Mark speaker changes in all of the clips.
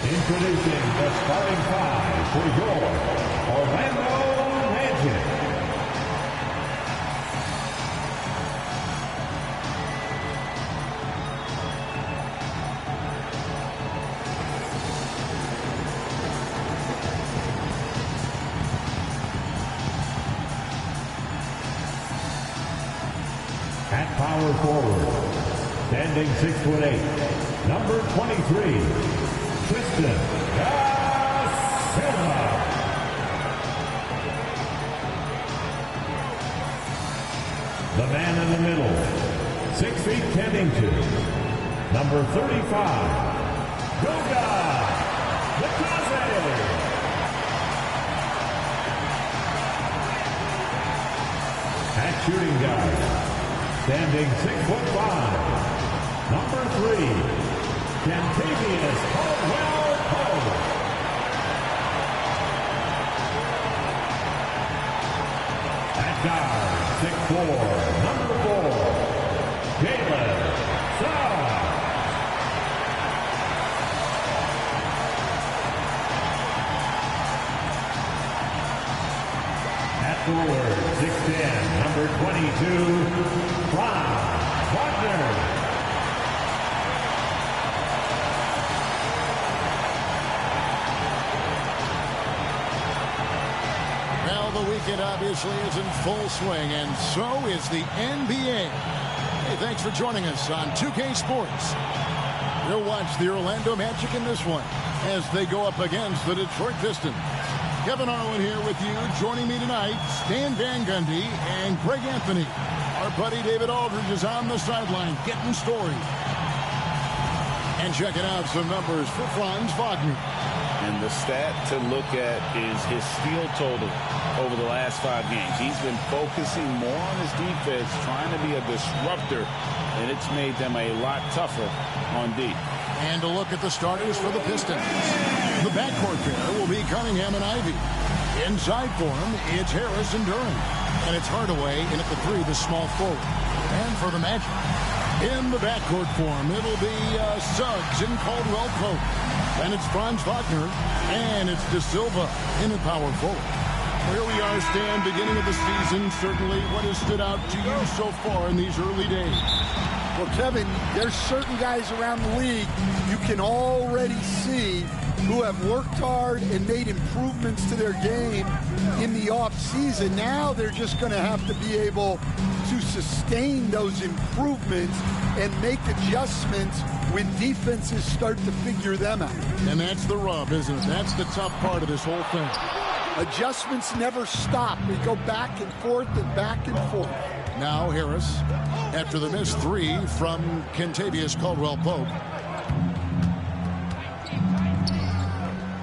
Speaker 1: Introducing the starting five for your Orlando Magic. At power forward, standing 6'8", number 23. Pistons, the man in the middle, 6 feet 10 inches, number 35, Goga Nicolae. At shooting guard, standing 6'5", number 3. Kentavious Caldwell-Pope. At guard, 6'4", number 4, Jalen Suggs. At forward, 6'10", number 22, Franz Wagner.
Speaker 2: The weekend obviously is in full swing, and so is the NBA. Hey, thanks for joining us on 2K Sports. We'll watch the Orlando Magic in this one as they go up against the Detroit Pistons. Kevin Harlan here with you. Joining me tonight, Stan Van Gundy and Greg Anthony. Our buddy David Aldridge is on the sideline getting stories and checking out some numbers for Franz Wagner.
Speaker 3: And the stat to look at is his steal total over the last 5 games. He's been focusing more on his defense, trying to be a disruptor, and it's made them a lot tougher on D.
Speaker 2: And to look at the starters for the Pistons. The backcourt pair will be Cunningham and Ivy. Inside for him, it's Harris and Duran. And it's Hardaway in at the 3, the small forward. And for the Magic, in the backcourt form, it'll be Suggs and Caldwell-Pope. And it's Franz Wagner, and it's De Silva in at power forward. Here we are, Stan, beginning of the season. Certainly, what has stood out to you so far in these early days?
Speaker 4: Well, Kevin, there's certain guys around the league you can already see who have worked hard and made improvements to their game in the offseason. Now they're just going to have to be able to sustain those improvements and make adjustments when defenses start to figure them out.
Speaker 2: And that's the rub, isn't it? That's the tough part of this whole thing.
Speaker 4: Adjustments never stop. They go back and forth and back and forth.
Speaker 2: Now Harris, after the missed 3 from Kentavious Caldwell-Pope.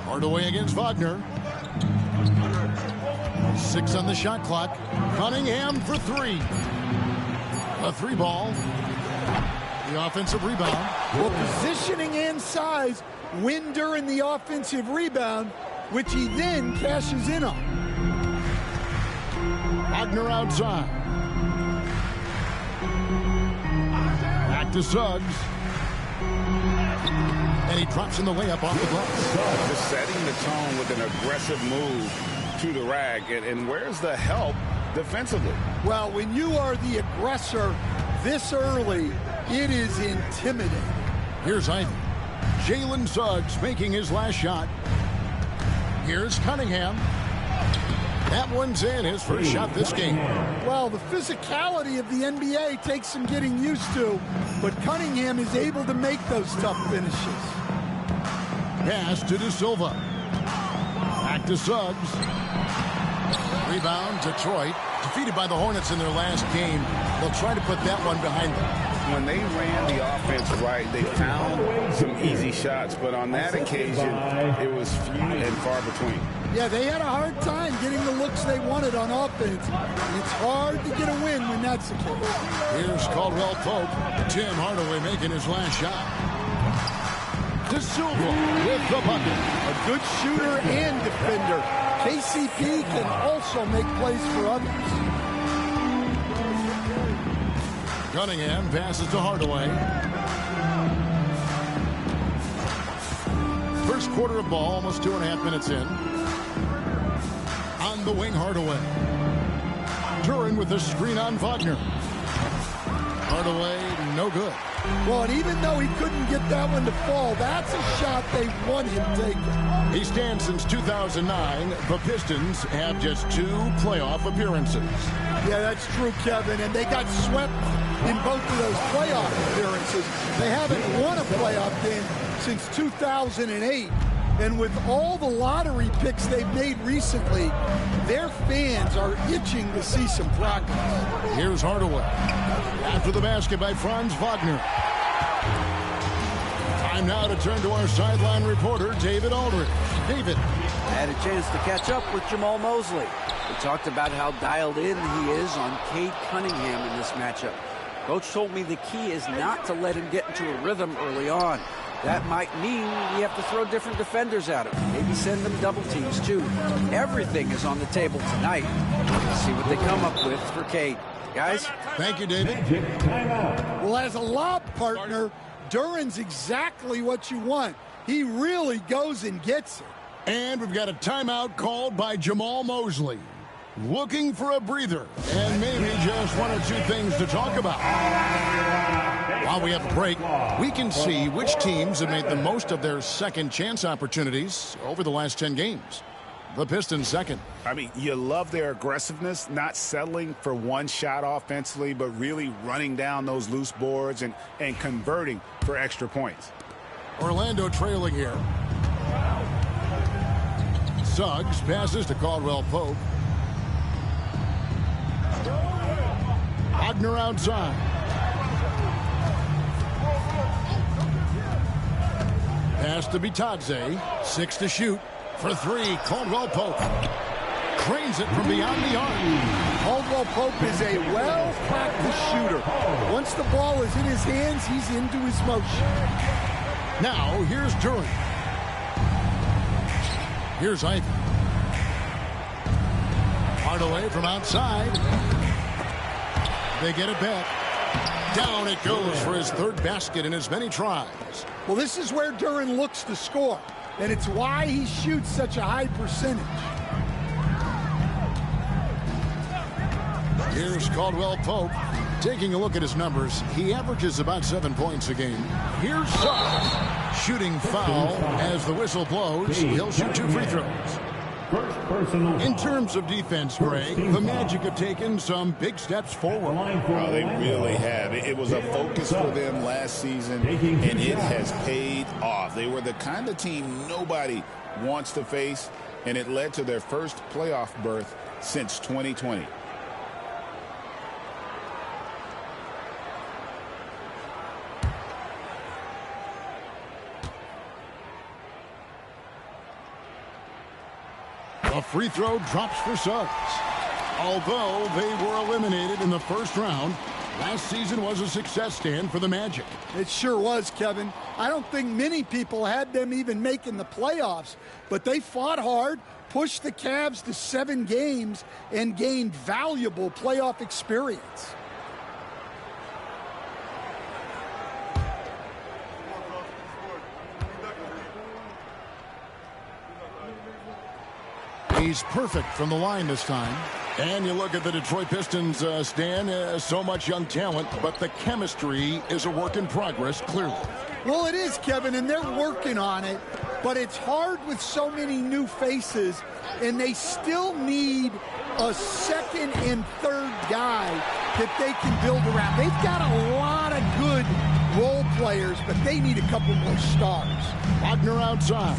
Speaker 2: Hardaway against Wagner. 6 on the shot clock. Cunningham for 3. A 3 ball. The offensive rebound.
Speaker 4: Well, positioning and size win during the offensive rebound, which he then cashes in on.
Speaker 2: Wagner outside. Back to Suggs. And he drops in the layup off the glass.
Speaker 3: Just setting the tone with an aggressive move to the rack. And where's the help defensively?
Speaker 4: Well, when you are the aggressor this early, it is intimidating.
Speaker 2: Here's Ivy. Jalen Suggs making his last shot. Here's Cunningham. That one's in, his first shot this game.
Speaker 4: Well, the physicality of the NBA takes some getting used to, but Cunningham is able to make those tough finishes.
Speaker 2: Pass to De Silva. Back to Suggs. Rebound, Detroit. Defeated by the Hornets in their last game. They'll try to put that one behind them.
Speaker 3: When they ran the offense right, they found some easy shots, but on that occasion, it was few and far between.
Speaker 4: Yeah, they had a hard time getting the looks they wanted on offense. It's hard to get a win when that's the case.
Speaker 2: Here's Caldwell-Pope. Tim Hardaway making his last shot. De Silva with the bucket.
Speaker 4: A good shooter and defender. KCP can also make plays for others.
Speaker 2: Cunningham passes to Hardaway. For First quarter of ball, almost 2.5 minutes in. On the wing, Hardaway. Duran with the screen on Wagner. Hardaway, no good.
Speaker 4: Well, and even though he couldn't get that one to fall, that's a shot they want him taking.
Speaker 2: He stands since 2009. The Pistons have just 2 playoff appearances.
Speaker 4: Yeah, that's true, Kevin, and they got swept in both of those playoff appearances. They haven't won a playoff game since 2008. And with all the lottery picks they've made recently, their fans are itching to see some progress.
Speaker 2: Here's Hardaway. After the basket by Franz Wagner. Time now to turn to our sideline reporter, David Aldridge. David.
Speaker 5: I had a chance to catch up with Jamal Mosley. We talked about how dialed in he is on Cade Cunningham in this matchup. Coach told me the key is not to let him get into a rhythm early on. That might mean we have to throw different defenders at him. Maybe send them double teams, too. Everything is on the table tonight. Let's see what they come up with for Cade. Guys?
Speaker 2: Thank you, David.
Speaker 4: Well, as a lob partner, Duran's exactly what you want. He really goes and gets it.
Speaker 2: And we've got a timeout called by Jamal Mosley. Looking for a breather and maybe just 1 or 2 things to talk about. While we have a break, we can see which teams have made the most of their second chance opportunities over the last 10 games. The Pistons second.
Speaker 3: I mean, you love their aggressiveness, not settling for one shot offensively, but really running down those loose boards and converting for extra points.
Speaker 2: Orlando trailing here. Suggs passes to Caldwell Pope. Wagner outside. Pass to Bitadze. 6 to shoot. For 3, Caldwell Pope. Cranes it from beyond the arc.
Speaker 4: Caldwell Pope is a well-practiced shooter. Once the ball is in his hands, he's into his motion.
Speaker 2: Now, here's Duran. Here's Ivy. Hardaway from outside. They get it back. Down it goes for his 3rd basket in as many tries.
Speaker 4: Well, this is where Duran looks to score, and it's why he shoots such a high percentage.
Speaker 2: Here's Caldwell Pope. Taking a look at his numbers, he averages about 7 points a game. Here's Suggs. Shooting foul as the whistle blows. He'll shoot 2 free throws. In terms of defense, Greg, the Magic have taken some big steps forward.
Speaker 3: Oh, they really have. It was a focus for them last season, and it has paid off. They were the kind of team nobody wants to face, and it led to their first playoff berth since 2020.
Speaker 2: A free throw drops for Suggs. Although they were eliminated in the first round, last season was a success stand for the Magic.
Speaker 4: It sure was, Kevin. I don't think many people had them even making the playoffs, but they fought hard, pushed the Cavs to 7 games, and gained valuable playoff experience.
Speaker 2: He's perfect from the line this time. And you look at the Detroit Pistons, Stan, so much young talent, but the chemistry is a work in progress, clearly.
Speaker 4: Well, it is, Kevin, and they're working on it, but it's hard with so many new faces, and they still need a second and third guy that they can build around. They've got a lot of good role players, but they need a couple more stars.
Speaker 2: Wagner outside.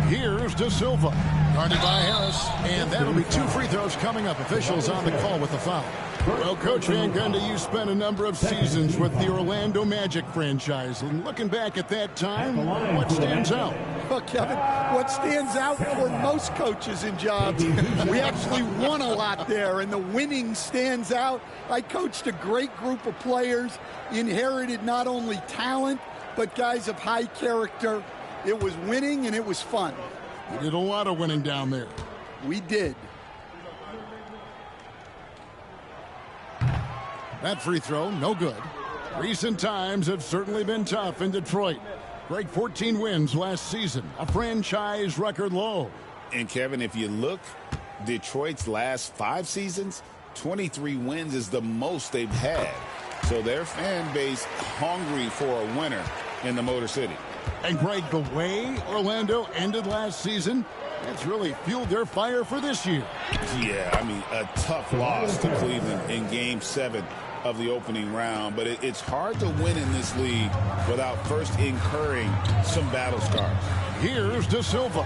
Speaker 2: Here's De Silva. Guarded by Harris. And that'll be 2 free throws coming up. Officials on the call with the foul. Well, Coach Van Gundy, you spent a number of seasons with the Orlando Magic franchise. And looking back at that time, what stands out?
Speaker 4: Well, Kevin, what stands out for most coaches in jobs, we actually won a lot there, and the winning stands out. I coached a great group of players, inherited not only talent, but guys of high character. It was winning, and it was fun.
Speaker 2: You did a lot of winning down there.
Speaker 4: We did.
Speaker 2: That free throw, no good. Recent times have certainly been tough in Detroit. Great 14 wins last season, a franchise record low.
Speaker 3: And Kevin, if you look, Detroit's last 5 seasons, 23 wins is the most they've had. So their fan base hungry for a winner in the Motor City.
Speaker 2: And Greg, the way Orlando ended last season, that's really fueled their fire for this year.
Speaker 3: Yeah, I mean, a tough loss to Cleveland in Game 7 of the opening round. But it's hard to win in this league without first incurring some battle scars.
Speaker 2: Here's De Silva.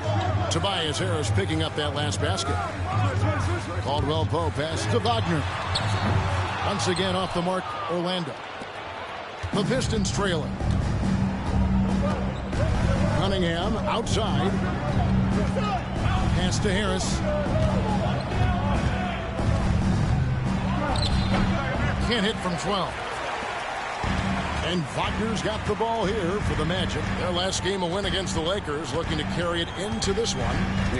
Speaker 2: Tobias Harris picking up that last basket. Caldwell Pope pass to Wagner. Once again off the mark, Orlando. The Pistons trailing. Cunningham outside. Pass to Harris. Can't hit from 12. And Wagner's got the ball here for the Magic. Their last game a win against the Lakers, looking to carry it into this one.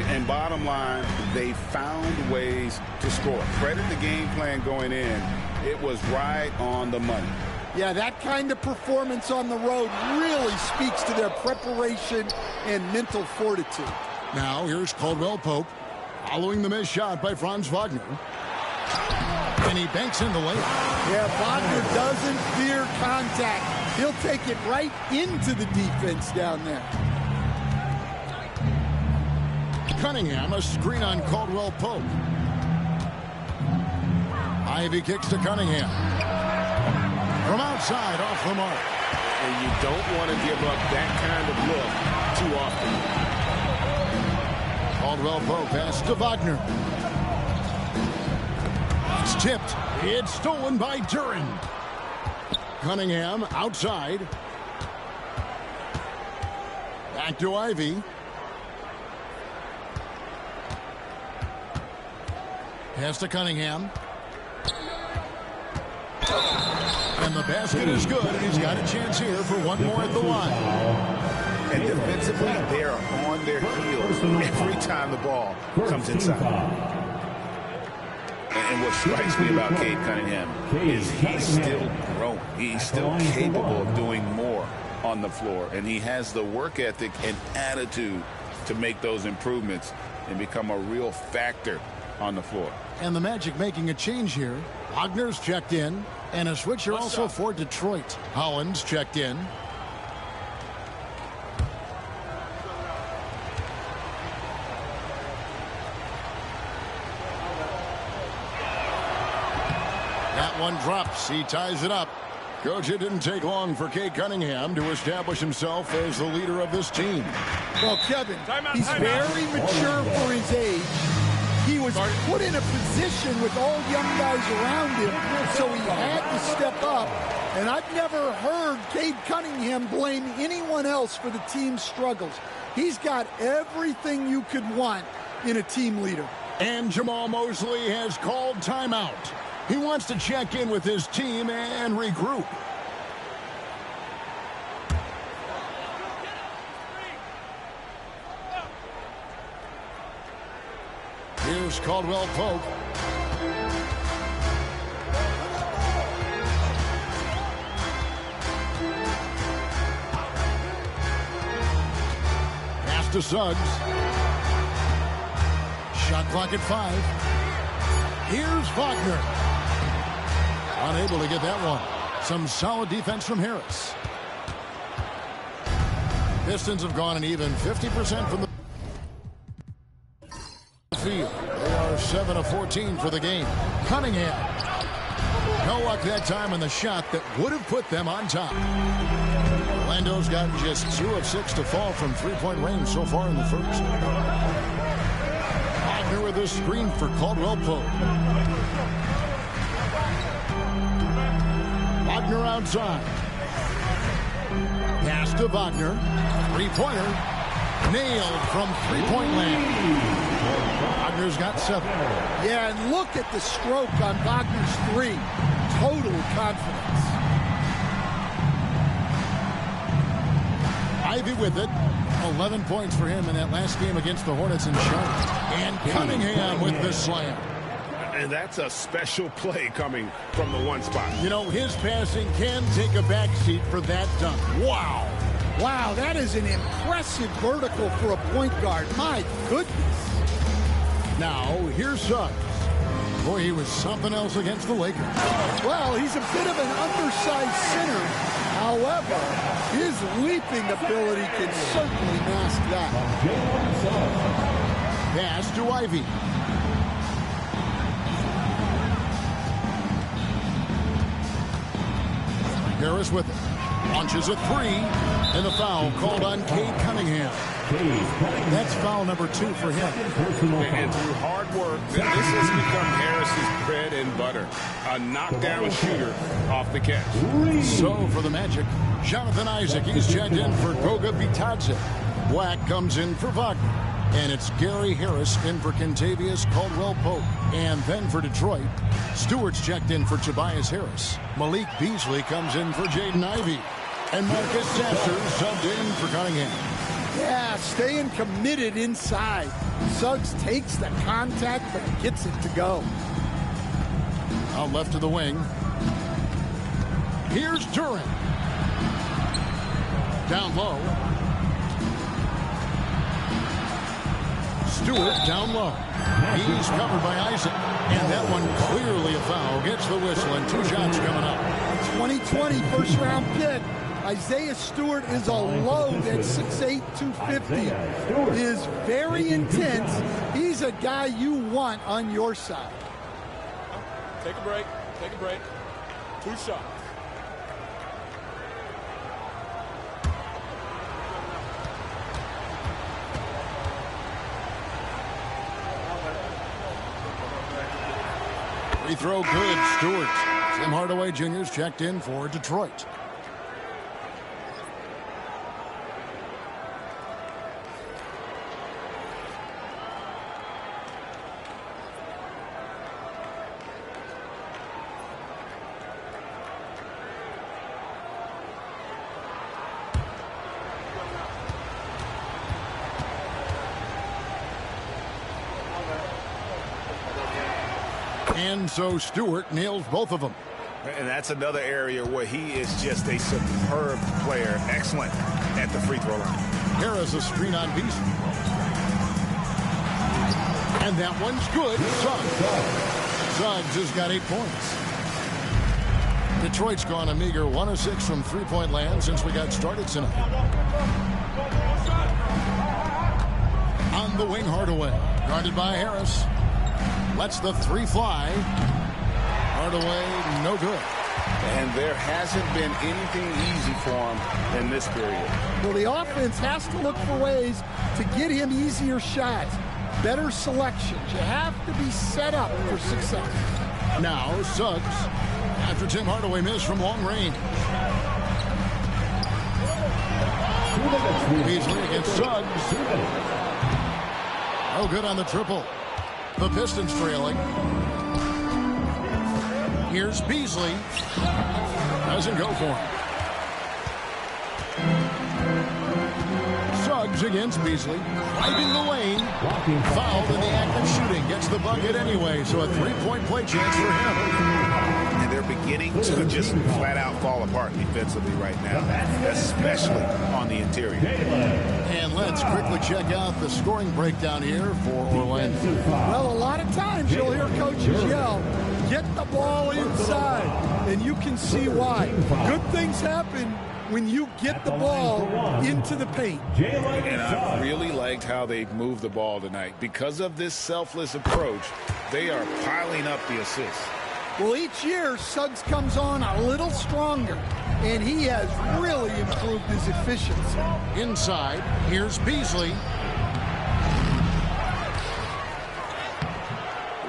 Speaker 3: And bottom line, they found ways to score. Credit the game plan going in. It was right on the money.
Speaker 4: Yeah, that kind of performance on the road really speaks to their preparation and mental fortitude.
Speaker 2: Now here's Caldwell Pope following the missed shot by Franz Wagner. And he banks in the lane.
Speaker 4: Yeah, Wagner doesn't fear contact. He'll take it right into the defense down there.
Speaker 2: Cunningham, a screen on Caldwell Pope. Ivy kicks to Cunningham. From outside, off the mark.
Speaker 3: And you don't want to give up that kind of look too often.
Speaker 2: Caldwell Pope pass to Wagner. It's tipped. It's stolen by Duren. Cunningham outside. Back to Ivy. Pass to Cunningham. And the basket is good. He's got a chance here for one more at the line.
Speaker 3: And defensively, they're on their heels every time the ball comes inside. And what strikes me about Cade Cunningham is he's still growing. He's still capable of doing more on the floor. And he has the work ethic and attitude to make those improvements and become a real factor on the floor.
Speaker 2: And the Magic making a change here. Wagner's checked in. And a switcher also for Detroit. Holland's checked in. That one drops. He ties it up. Coach, it didn't take long for Cade Cunningham to establish himself as the leader of this team.
Speaker 4: Well, Kevin, he's very mature for his age. He was put in a position with all young guys around him, so he had to step up. And I've never heard Cade Cunningham blame anyone else for the team's struggles. He's got everything you could want in a team leader.
Speaker 2: And Jamal Mosley has called timeout. He wants to check in with his team and regroup. Here's Caldwell Pope. Pass to Suggs. Shot clock at 5. Here's Wagner. Unable to get that one. Some solid defense from Harris. Pistons have gone an even 50% from the field. They are 7 of 14 for the game. Cunningham. No luck that time on the shot that would have put them on top. Orlando's gotten just 2 of 6 to fall from three-point range so far in the first. Wagner with a screen for Caldwell Pope. Wagner outside. Pass to Wagner. Three-pointer. Nailed from three-point land. Wagner's got 7.
Speaker 4: Yeah, and look at the stroke on Wagner's 3. Total confidence.
Speaker 2: Ivy with it. 11 points for him in that last game against the Hornets in Charlotte. And Cunningham with the slam.
Speaker 3: And that's a special play coming from the one spot.
Speaker 2: You know, his passing can take a backseat for that dunk. Wow.
Speaker 4: Wow, that is an impressive vertical for a point guard. My goodness.
Speaker 2: Now, here's Suggs. Boy, he was something else against the Lakers.
Speaker 4: Well, he's a bit of an undersized center. However, his leaping ability can certainly mask that.
Speaker 2: Pass to Ivy. Harris with it. Launches a three. And the foul called on Cade Cunningham. That's foul number 2 for him.
Speaker 3: And through hard work, this has become Harris's bread and butter. A knockdown shooter off the catch.
Speaker 2: So for the Magic, Jonathan Isaac, he's checked in for Goga Bitadze. Black comes in for Wagner. And it's Gary Harris in for Kentavious Caldwell-Pope. And then for Detroit, Stewart's checked in for Tobias Harris. Malik Beasley comes in for Jaden Ivey. And Marcus Sasser subbed in for Cunningham.
Speaker 4: Yeah, staying committed inside. Suggs takes the contact, but gets it to go.
Speaker 2: Out left to the wing. Here's Duran. Down low. Stewart down low. He's covered by Isaac. And that one clearly a foul. Gets the whistle and 2 shots coming up.
Speaker 4: 2020 first round pick. Isaiah Stewart is a load at 6'8", 250. Is very intense. He's a guy you want on your side.
Speaker 6: Take a break. Take a break. 2 shots.
Speaker 2: Free throw good. Stewart. Tim Hardaway Jr.'s checked in for Detroit. And so Stewart nails both of them.
Speaker 3: And that's another area where he is just a superb player. Excellent at the free throw line.
Speaker 2: Harris a screen on Beasley. And that one's good. Suggs has got 8 points. Detroit's gone a meager 1 of 6 from three-point land since we got started tonight. On the wing, Hardaway. Guarded by Harris. Lets the 3 fly. Hardaway, no good.
Speaker 3: And there hasn't been anything easy for him in this period.
Speaker 4: Well, the offense has to look for ways to get him easier shots, better selections. You have to be set up for success.
Speaker 2: Now Suggs, after Tim Hardaway missed from long range. Beasley against Suggs. Oh, good on the triple. The Pistons trailing. Here's Beasley. Doesn't go for him. Suggs against Beasley. Driving the lane. Fouled in the act of shooting. Gets the bucket anyway, so a 3-point play chance for him.
Speaker 3: And they're beginning to just flat out fall apart defensively right now, especially on the interior.
Speaker 2: And let's quickly check out the scoring breakdown here for Orlando.
Speaker 4: Well, a lot of times you'll hear coaches yell, get the ball inside, and you can see why. Good things happen when you get the ball into the paint.
Speaker 3: And I really liked how they've moved the ball tonight. Because of this selfless approach, they are piling up the assists.
Speaker 4: Well, each year, Suggs comes on a little stronger, and he has really improved his efficiency.
Speaker 2: Inside, here's Beasley.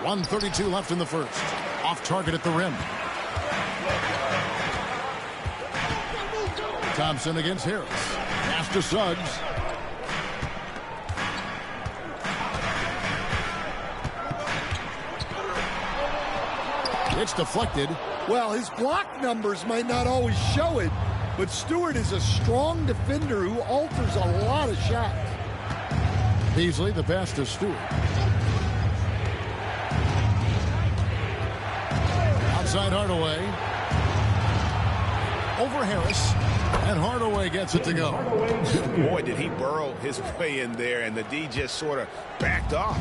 Speaker 2: 1:32 left in the first. Off target at the rim. Thompson against Harris. Pass to Suggs. It's deflected.
Speaker 4: Well, his block numbers might not always show it, but Stewart is a strong defender who alters a lot of shots.
Speaker 2: Beasley, the pass to Stewart. inside Hardaway. Over Harris. And Hardaway gets it to go.
Speaker 3: Boy, did he burrow his way in there, and the D just sort of backed off.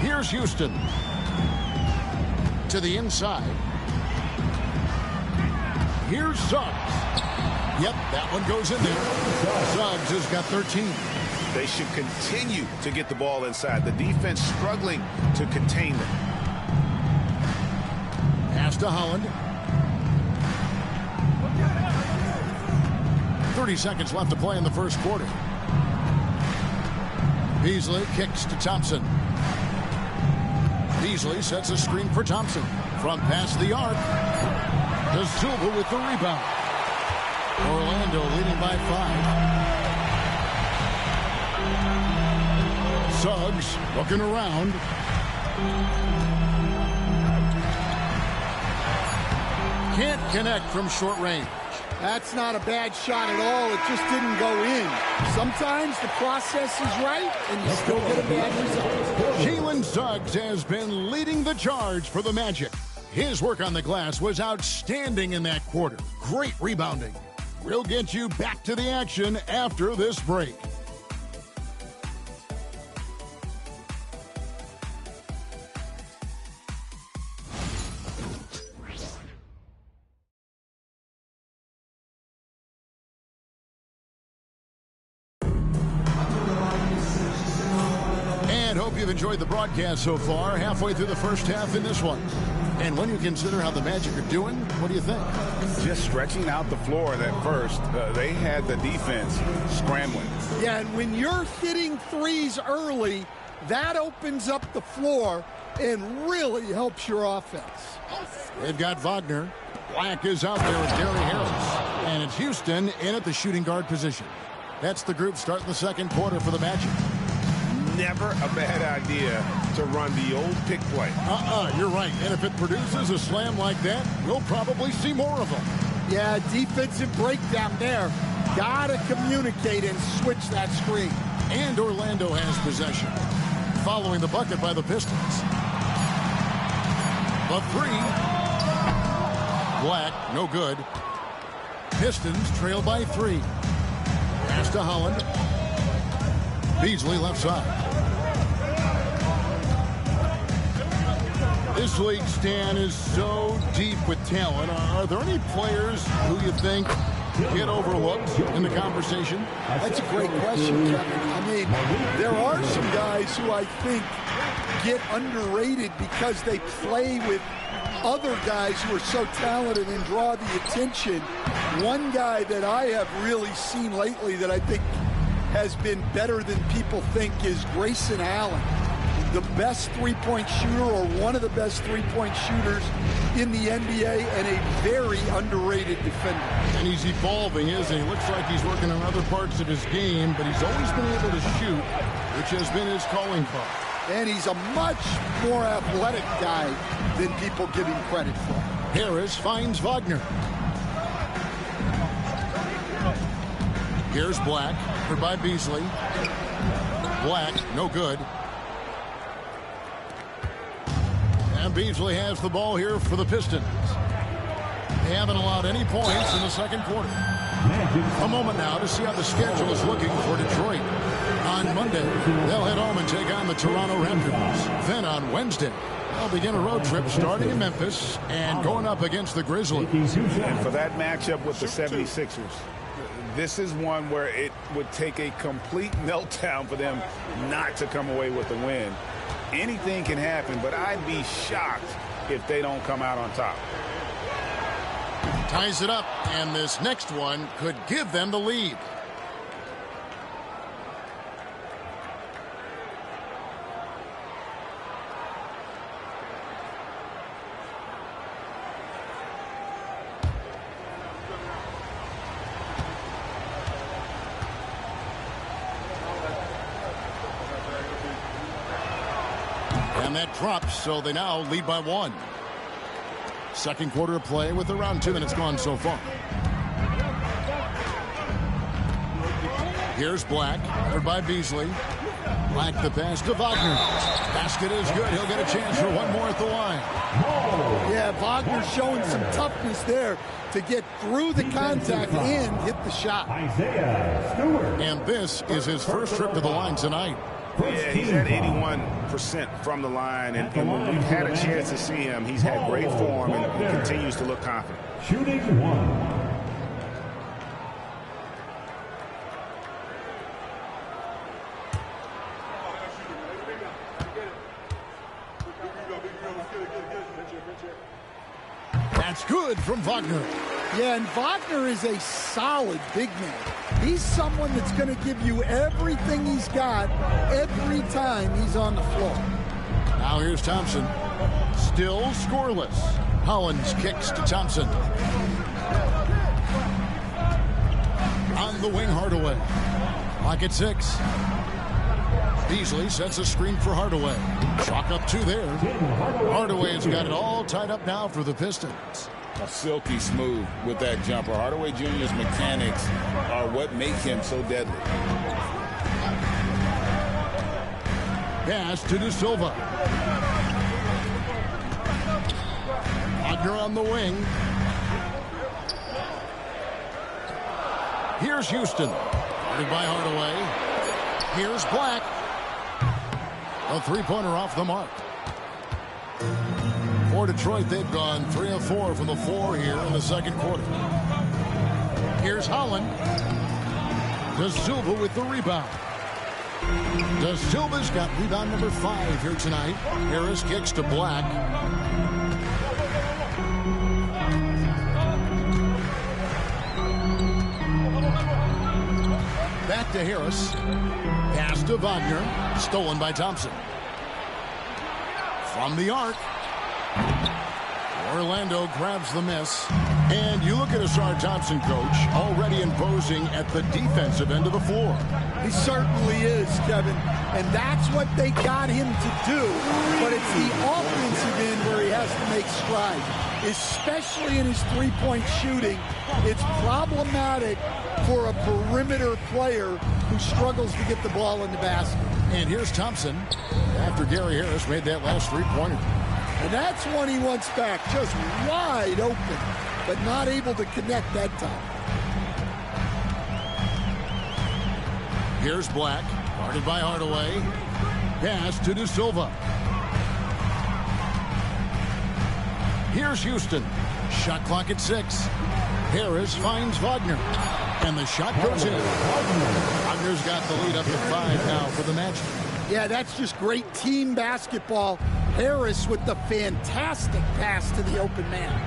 Speaker 2: Here's Houston. To the inside. Here's Suggs. Yep, that one goes in there. Suggs has got 13.
Speaker 3: They should continue to get the ball inside. The defense struggling to contain them.
Speaker 2: Pass to Holland. 30 seconds left to play in the first quarter. Beasley kicks to Thompson. Beasley sets a screen for Thompson. Front pass the arc. De Silva with the rebound. Orlando leading by 5. Suggs looking around. Can't connect from short range.
Speaker 4: That's not a bad shot at all. It just didn't go in. Sometimes the process is right, and you still get a bad result.
Speaker 2: Jalen Suggs has been leading the charge for the Magic. His work on the glass was outstanding in that quarter. Great rebounding. We'll get you back to the action after this break. Hope you've enjoyed the broadcast so far. Halfway through the first half in this one. And when you consider how the Magic are doing, what do you think?
Speaker 3: Just stretching out the floor at first. They had the defense scrambling.
Speaker 4: Yeah, and when you're hitting threes early, that opens up the floor and really helps your offense.
Speaker 2: They've got Wagner. Black is out there with Gary Harris. And it's Houston in at the shooting guard position. That's the group starting the second quarter for the Magic.
Speaker 3: Never a bad idea to run the old pick play.
Speaker 2: You're right. And if it produces a slam like that, we'll probably see more of them.
Speaker 4: Yeah, defensive breakdown there. Gotta communicate and switch that screen.
Speaker 2: And Orlando has possession. Following the bucket by the Pistons. The three. Black, no good. Pistons trail by 3. Pass to Holland. Beasley left side. This league, Stan, is so deep with talent. Are there any players who you think get overlooked in the conversation?
Speaker 4: That's a great question, Kevin. I mean, there are some guys who I think get underrated because they play with other guys who are so talented and draw the attention. One guy that I have really seen lately that I think has been better than people think is Grayson Allen, the best three-point shooter or one of the best three-point shooters in the NBA and a very underrated defender.
Speaker 2: And he's evolving, isn't he? Looks like he's working on other parts of his game, but he's always been able to shoot, which has been his calling card.
Speaker 4: And he's a much more athletic guy than people give him credit for.
Speaker 2: Harris finds Wagner. Here's Black, covered by Beasley. Black, no good. And Beasley has the ball here for the Pistons. They haven't allowed any points in the second quarter. A moment now to see how the schedule is looking for Detroit. On Monday, they'll head home and take on the Toronto Raptors. Then on Wednesday, they'll begin a road trip starting in Memphis and going up against the Grizzlies.
Speaker 3: And for that matchup with the 76ers, this is one where it would take a complete meltdown for them not to come away with the win. Anything can happen, but I'd be shocked if they don't come out on top.
Speaker 2: Ties it up, and this next one could give them the lead. And that drops, so they now lead by 1. Second quarter of play with around 2 minutes gone so far. Here's Black, covered by Beasley. Black the pass to Wagner. Basket is good. He'll get a chance for one more at the line.
Speaker 4: Yeah, Wagner showing some toughness there to get through the contact and hit the shot.
Speaker 1: Isaiah Stewart.
Speaker 2: And this is his first trip to the line tonight.
Speaker 3: Yeah, he's at 81% from the line, and when we've had a chance to see him, he's had great form and he continues to look confident.
Speaker 1: Shooting one.
Speaker 2: That's good from Wagner.
Speaker 4: Yeah, and Wagner is a solid big man. He's someone that's going to give you everything he's got every time he's on the floor.
Speaker 2: Now here's Thompson. Still scoreless. Hollins kicks to Thompson. On the wing, Hardaway. Clock at 6. Beasley sets a screen for Hardaway. Chalk up 2 there. Hardaway has got it all tied up now for the Pistons.
Speaker 3: Silky smooth with that jumper. Hardaway Jr.'s mechanics are what make him so deadly.
Speaker 2: Pass to De Silva. Wagner on the wing. Here's Houston. Guarded by Hardaway. Here's Black. A three-pointer off the mark. For Detroit, they've gone 3 of 4 from the floor here in the second quarter. Here's Holland. De Silva with the rebound. De Silva's got rebound number 5 here tonight. Harris kicks to Black. Back to Harris. Pass to Wagner. Stolen by Thompson. From the arc. Orlando grabs the miss. And you look at Asar Thompson, coach, already imposing at the defensive end of the floor.
Speaker 4: He certainly is, Kevin. And that's what they got him to do. But it's the offensive end where he has to make strides, especially in his three-point shooting. It's problematic for a perimeter player who struggles to get the ball in the basket.
Speaker 2: And here's Thompson after Gary Harris made that last three-pointer.
Speaker 4: And that's one he wants back, just wide open, but not able to connect that time.
Speaker 2: Here's Black, guarded by Hardaway. Pass to De Silva. Here's Houston. Shot clock at 6. Harris finds Wagner. And the shot goes in. Wagner's got the lead up to 5 now for the match.
Speaker 4: Yeah, that's just great team basketball. Harris with the fantastic pass to the open man.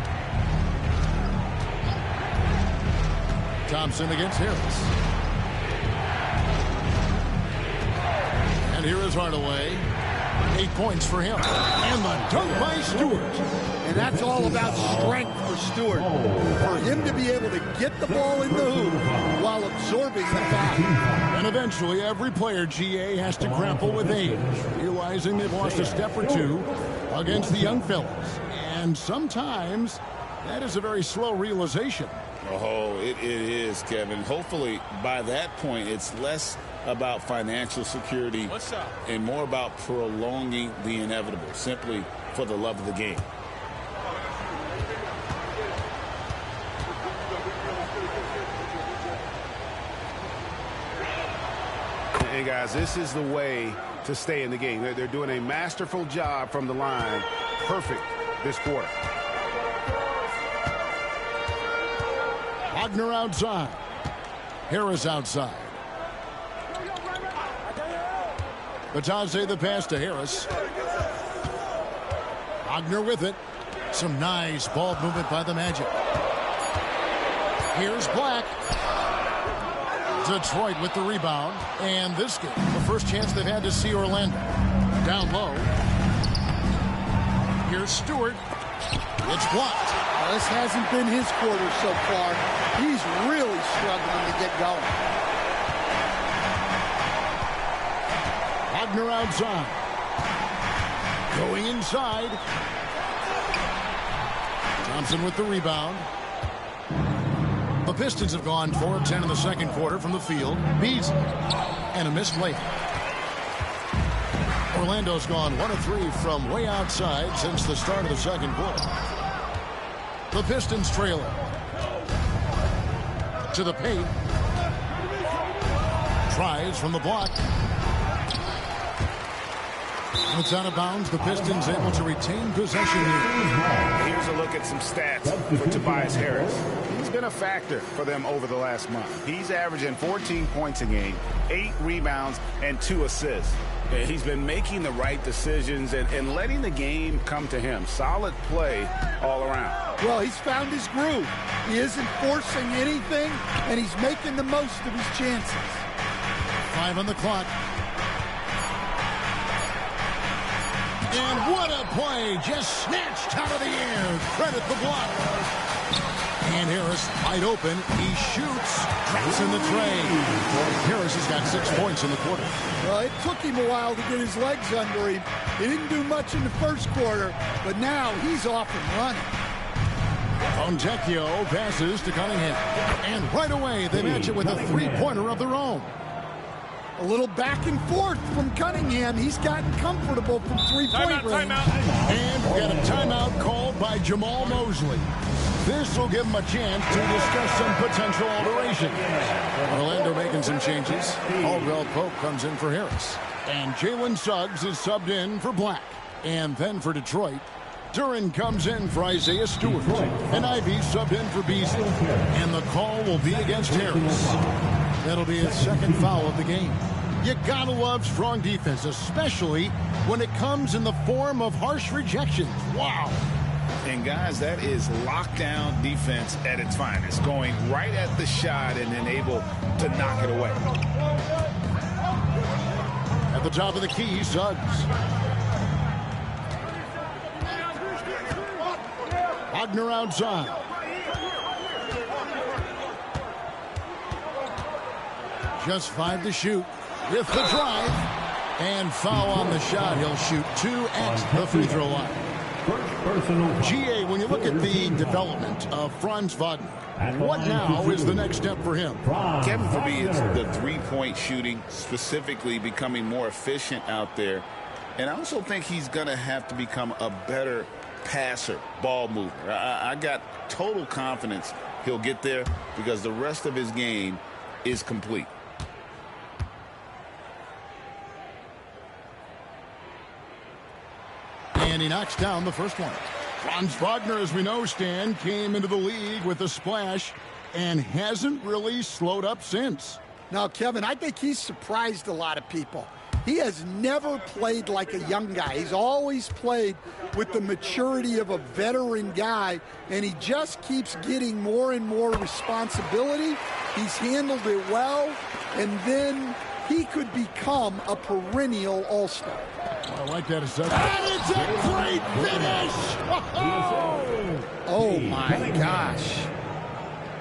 Speaker 2: Thompson against Harris. And here is Hardaway. 8 points for him. And the dunk by Stewart.
Speaker 4: And that's all about strength for Stewart. For him to be able to get the ball in the hoop while absorbing the foul.
Speaker 2: And eventually, every player, GA, has to grapple with age, realizing they've lost a step or two against the young fellas. And sometimes, that is a very slow realization.
Speaker 3: Oh, it is, Kevin. Hopefully, by that point, it's less about financial security and more about prolonging the inevitable, simply for the love of the game.
Speaker 7: Hey, guys, this is the way to stay in the game. They're doing a masterful job from the line. Perfect this quarter.
Speaker 2: Wagner outside. Harris outside. Batadze the pass to Harris. Wagner with it. Some nice ball movement by the Magic. Here's Black. Detroit with the rebound. And this game, the first chance they've had to see Orlando. Down low. Here's Stewart. It's blocked.
Speaker 4: Well, this hasn't been his quarter so far. He's really struggling to get going.
Speaker 2: Wagner outside. Going inside. Thompson with the rebound. The Pistons have gone 4 of 10 in the second quarter from the field. Beasley. And a missed layup. Orlando's gone 1 of 3 from way outside since the start of the second quarter. The Pistons trail it. To the paint. Tries from the block. And it's out of bounds. The Pistons able to retain possession here.
Speaker 7: Here's a look at some stats for Tobias Harris. He's been a factor for them over the last month. He's averaging 14 points a game, 8 rebounds, and 2 assists. He's been making the right decisions and letting the game come to him. Solid play all around.
Speaker 4: Well, he's found his groove. He isn't forcing anything, and he's making the most of his chances.
Speaker 2: 5 on the clock. And what a play, just snatched out of the air. Credit the block. And Harris wide open. He shoots. Drops in the tray. Harris has got 6 points in the quarter.
Speaker 4: Well, it took him a while to get his legs under him. He didn't do much in the first quarter, but now he's off and running.
Speaker 2: Fontecchio passes to Cunningham. And right away, they match it with a three-pointer of their own.
Speaker 4: A little back and forth from Cunningham. He's gotten comfortable from three-point range.
Speaker 2: And we got a timeout called by Jamal Mosley. This will give him a chance to discuss some potential alterations. Orlando making some changes. Caldwell Pope comes in for Harris. And Jalen Suggs is subbed in for Black. And then for Detroit, Duran comes in for Isaiah Stewart. And Ivy subbed in for Beasley. And the call will be against Harris. That'll be his second foul of the game. You gotta love strong defense, especially when it comes in the form of harsh rejections. Wow.
Speaker 3: And guys, that is lockdown defense at its finest, going right at the shot and then able to knock it away.
Speaker 2: At the top of the key, Suggs. Wagner outside. Just 5 to shoot with the drive. And foul on the shot. He'll shoot 2 at the free throw line. GA, when you look at the development of Franz Wagner, what now is the next step for him?
Speaker 3: Kevin, for me, it's the three-point shooting, specifically becoming more efficient out there. And I also think he's going to have to become a better passer, ball mover. I got total confidence he'll get there because the rest of his game is complete.
Speaker 2: And he knocks down the first one. Franz Wagner, as we know, Stan, came into the league with a splash and hasn't really slowed up since.
Speaker 4: Now, Kevin, I think he's surprised a lot of people. He has never played like a young guy. He's always played with the maturity of a veteran guy, and he just keeps getting more and more responsibility. He's handled it well, and then he could become a perennial all-star.
Speaker 2: I like that assessment. And it's a great finish!
Speaker 4: Oh, my gosh.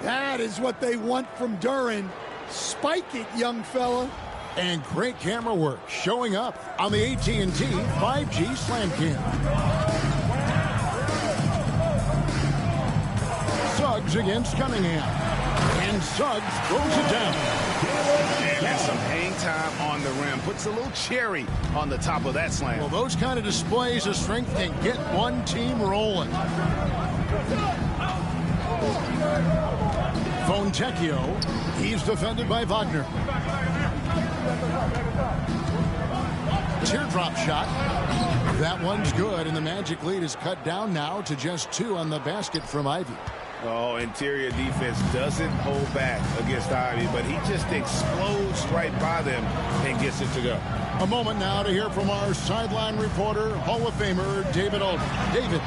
Speaker 4: That is what they want from Duran. Spike it, young fella.
Speaker 2: And great camera work showing up on the AT&T 5G Slam Cam. Suggs against Cunningham. And Suggs throws it down.
Speaker 7: And some hang time on the rim. Puts a little cherry on the top of that slam.
Speaker 2: Well, those kind of displays of strength can get one team rolling. Fontecchio. He's defended by Wagner. Teardrop shot. That one's good, and the Magic lead is cut down now to just 2 on the basket from Ivy.
Speaker 7: Oh, interior defense doesn't hold back against Ivy, but he just explodes right by them and gets it to go.
Speaker 2: A moment now to hear from our sideline reporter, Hall of Famer David Alden. David.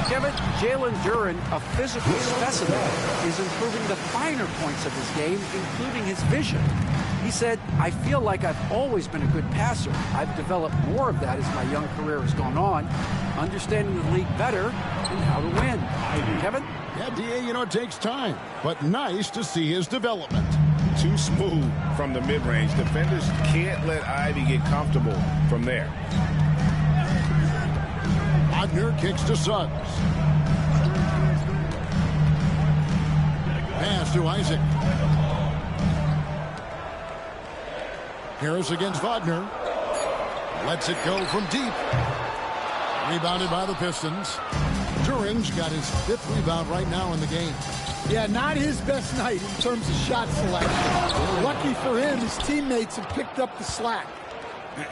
Speaker 5: Kevin, Jalen Duran, a physical specimen, is improving the finer points of his game, including his vision. He said, I feel like I've always been a good passer. I've developed more of that as my young career has gone on, understanding the league better and how to win. Kevin?
Speaker 2: Yeah, DA, you know, it takes time, but nice to see his development.
Speaker 7: Too smooth from the mid-range. Defenders can't let Ivy get comfortable from there.
Speaker 2: Wagner kicks to Suggs. Pass to Isaac. Harris against Wagner. Lets it go from deep. Rebounded by the Pistons. Duran's got his 5th rebound right now in the game.
Speaker 4: Yeah, not his best night in terms of shot selection. Lucky for him, his teammates have picked up the slack.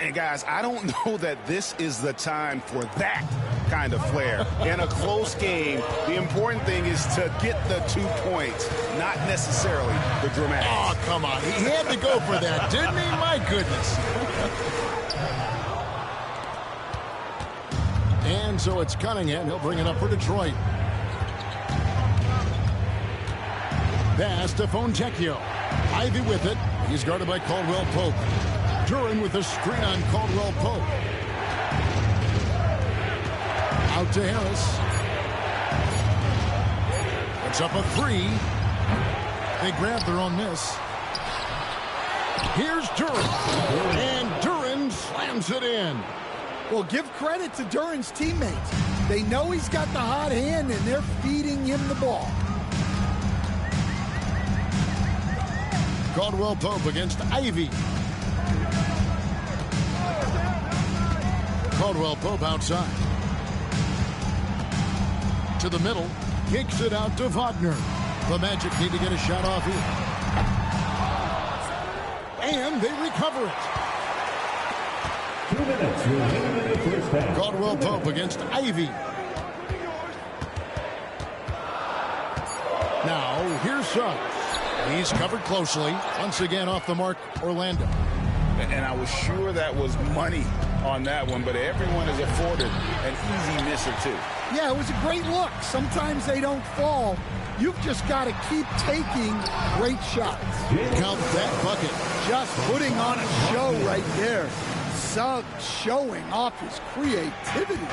Speaker 7: And guys, I don't know that this is the time for that kind of flair. In a close game, the important thing is to get the 2 points, not necessarily the dramatics.
Speaker 2: Oh, come on. He had to go for that, didn't he? My goodness. And so it's Cunningham. He'll bring it up for Detroit. Pass to Fontecchio. Ivy with it. He's guarded by Caldwell Pope. Duran with a screen on Caldwell Pope. Out to Harris. It's up a 3. They grab their own miss. Here's Duran. And Duran slams it in.
Speaker 4: Well, give credit to Duran's teammates. They know he's got the hot hand, and they're feeding him the ball.
Speaker 2: Caldwell Pope against Ivy. Caldwell Pope outside. To the middle. Kicks it out to Wagner. The Magic need to get a shot off here. And they recover it.
Speaker 1: 2 minutes remaining in the first half.
Speaker 2: Caldwell Pope against Ivy. Now, here's Suggs. He's covered closely. Once again off the mark, Orlando.
Speaker 7: And I was sure that was money on that one, but everyone is afforded an easy miss or two.
Speaker 4: Yeah, it was a great look. Sometimes they don't fall. You've just got to keep taking great shots.
Speaker 2: Count that bucket.
Speaker 4: Just putting on a show right there. Suggs showing off his creativity.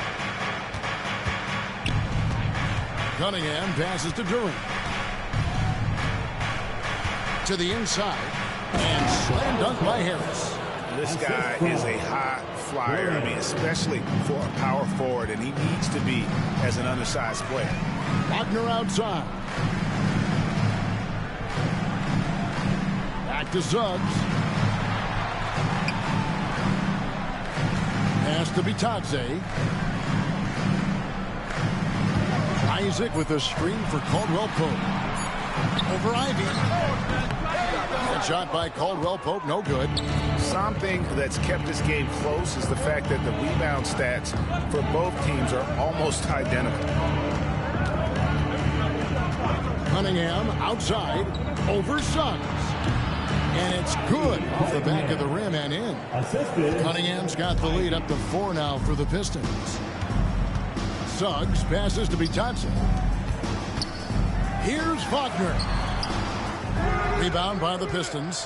Speaker 2: Cunningham passes to Duran. To the inside. And slam dunk by Harris.
Speaker 7: This guy is a high flyer. I mean, especially for a power forward, and he needs to be as an undersized player.
Speaker 2: Wagner outside. Back to Suggs. Pass to Bitadze. Isaac with a screen for Caldwell Pope. Over Ivy. And shot by Caldwell Pope, no good.
Speaker 7: Something that's kept this game close is the fact that the rebound stats for both teams are almost identical.
Speaker 2: Cunningham outside over Suggs. And it's good off the back of the rim and in.
Speaker 1: Assisted.
Speaker 2: Cunningham's got the lead up to 4 now for the Pistons. Suggs passes to Bitadze. Here's Wagner. Rebound by the Pistons.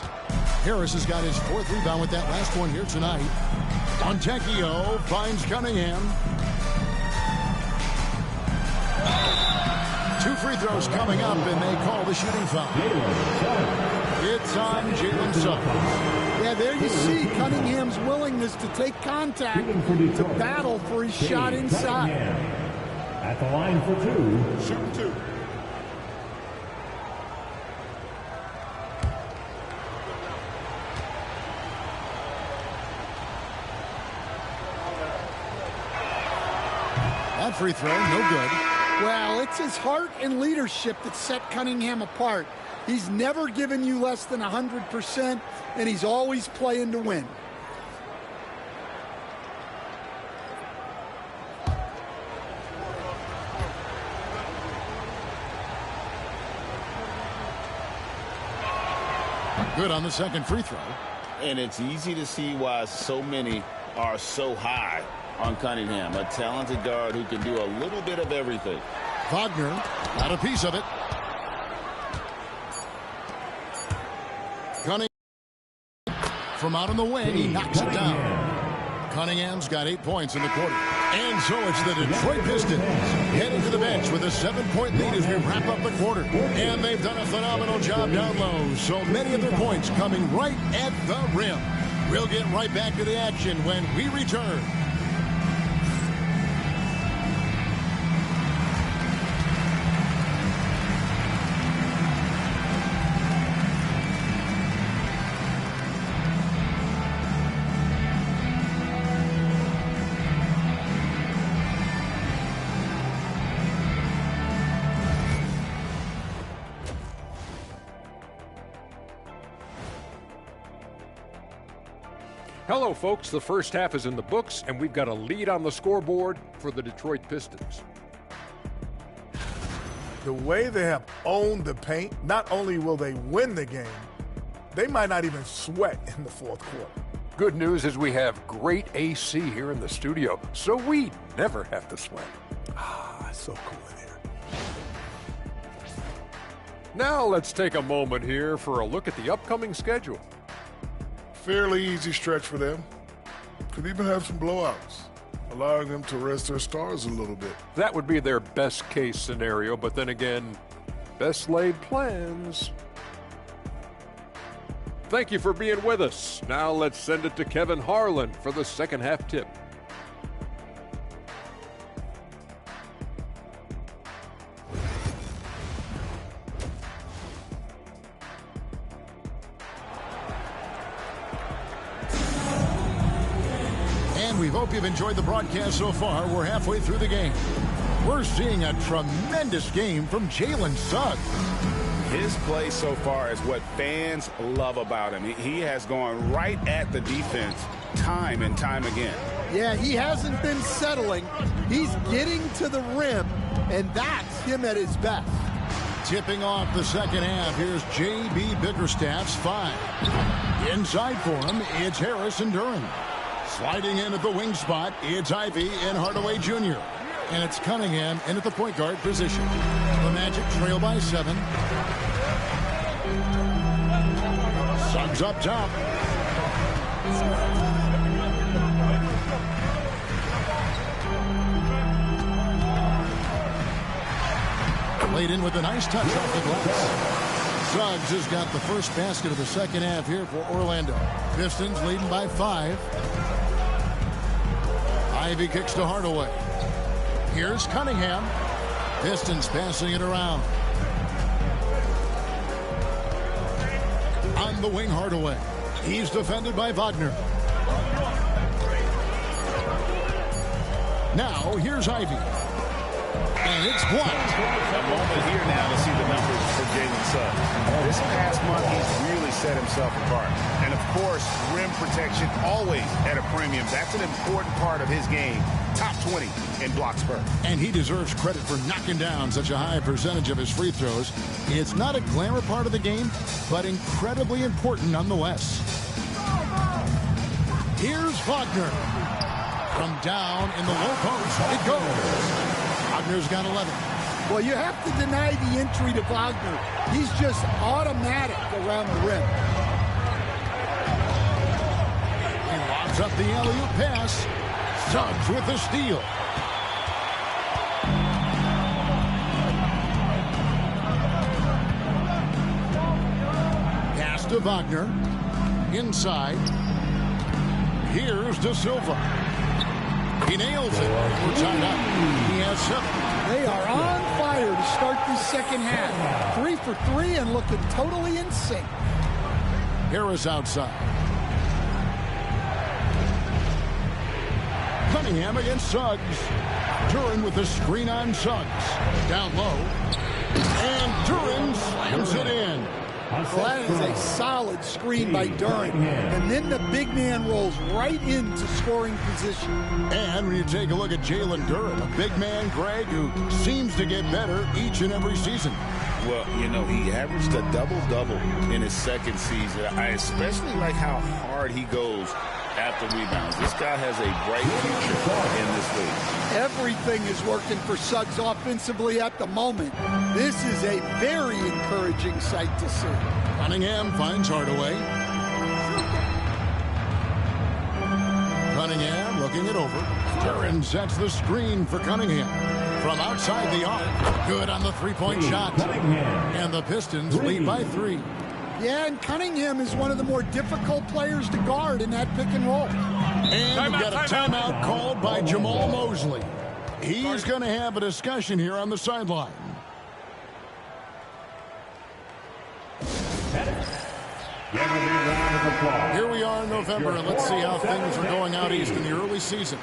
Speaker 2: Harris has got his 4th rebound with that last one here tonight. Fontecchio finds Cunningham. 2 free throws coming up, and they call the shooting foul. It's on Jalen Suggs.
Speaker 4: Yeah, there you see Cunningham's willingness to take contact, to battle for his shot inside.
Speaker 1: At the line for 2.
Speaker 6: Shoot 2.
Speaker 2: That free throw, no good.
Speaker 4: Well, it's his heart and leadership that set Cunningham apart. He's never given you less than 100%, and he's always playing to win.
Speaker 2: Good on the second free throw.
Speaker 3: And it's easy to see why so many are so high on Cunningham, a talented guard who can do a little bit of everything.
Speaker 2: Wagner got a piece of it. Cunningham from out on the wing, he knocks it down. Cunningham's got 8 points in the quarter. And so it's the Detroit Pistons heading to the bench with a 7-point lead as we wrap up the quarter. And they've done a phenomenal job down low. So many of their points coming right at the rim. We'll get right back to the action when we return.
Speaker 8: Hello, folks. The first half is in the books, and we've got a lead on the scoreboard for the Detroit Pistons.
Speaker 9: The way they have owned the paint, not only will they win the game, they might not even sweat in the fourth quarter.
Speaker 8: Good news is we have great AC here in the studio, so we never have to sweat.
Speaker 9: It's so cool in here.
Speaker 8: Now let's take a moment here for a look at the upcoming schedule.
Speaker 9: Fairly easy stretch for them. Could even have some blowouts, allowing them to rest their stars a little bit.
Speaker 8: That would be their best case scenario, but then again, best laid plans. Thank you for being with us. Now let's send it to Kevin Harlan for the second half tip.
Speaker 2: We hope you've enjoyed the broadcast so far. We're halfway through the game. We're seeing a tremendous game from Jalen Suggs.
Speaker 7: His play so far is what fans love about him. He has gone right at the defense time and time again.
Speaker 4: Yeah, he hasn't been settling. He's getting to the rim, and that's him at his best.
Speaker 2: Tipping off the second half, here's J.B. Bickerstaff's 5. Inside for him, it's Harris and Duran. Sliding in at the wing spot, it's Ivy and Hardaway Jr. And it's Cunningham in at the point guard position. The Magic trail by 7. Suggs up top. Played in with a nice touch off the glass. Suggs has got the first basket of the second half here for Orlando. Pistons leading by 5. Ivy kicks to Hardaway. Here's Cunningham. Pistons passing it around. On the wing, Hardaway. He's defended by Wagner. Now, here's Ivy. And it's blocked.
Speaker 7: A moment here now to see the numbers for Jalen Suggs. This past month, he's really set himself apart. And, of course, rim protection always at a premium. That's an important part of his game. Top 20 in block spurt.
Speaker 2: And he deserves credit for knocking down such a high percentage of his free throws. It's not a glamour part of the game, but incredibly important nonetheless. Here's Wagner. From down in the low post, it goes. Wagner's got 11.
Speaker 4: Well, you have to deny the entry to Wagner. He's just automatic around the rim.
Speaker 2: He lobs up the alley-oop pass. Suggs with the steal. Pass to Wagner. Inside. Here's De Silva. He nails it. We're tied up. He has 7.
Speaker 4: They are on fire to start this second half. 3 for 3 and looking totally in sync.
Speaker 2: Harris outside. Cunningham against Suggs. Duran with the screen on Suggs. Down low. And Duran slams it in.
Speaker 4: Well, that is a solid screen by Duran. And then the big man rolls right into scoring position.
Speaker 2: And when you take a look at Jalen Duran, a big man, Greg, who seems to get better each and every season.
Speaker 7: Well, you know, he averaged a double-double in his second season. I especially like how hard he goes at the rebounds. This guy has a bright future in this league.
Speaker 4: Everything is working for Suggs offensively at the moment. This is a very encouraging sight to see.
Speaker 2: Cunningham finds Hardaway. Cunningham looking it over. Duran sets the screen for Cunningham. From outside the arc. Good on the three-point shot. And the Pistons lead by 3.
Speaker 4: Yeah, and Cunningham is one of the more difficult players to guard in that pick and roll.
Speaker 2: And we've got a timeout called by Jamal Mosley. He's going to have a discussion here on the sideline. Here we are in November, and let's see how things are going out east in the early season.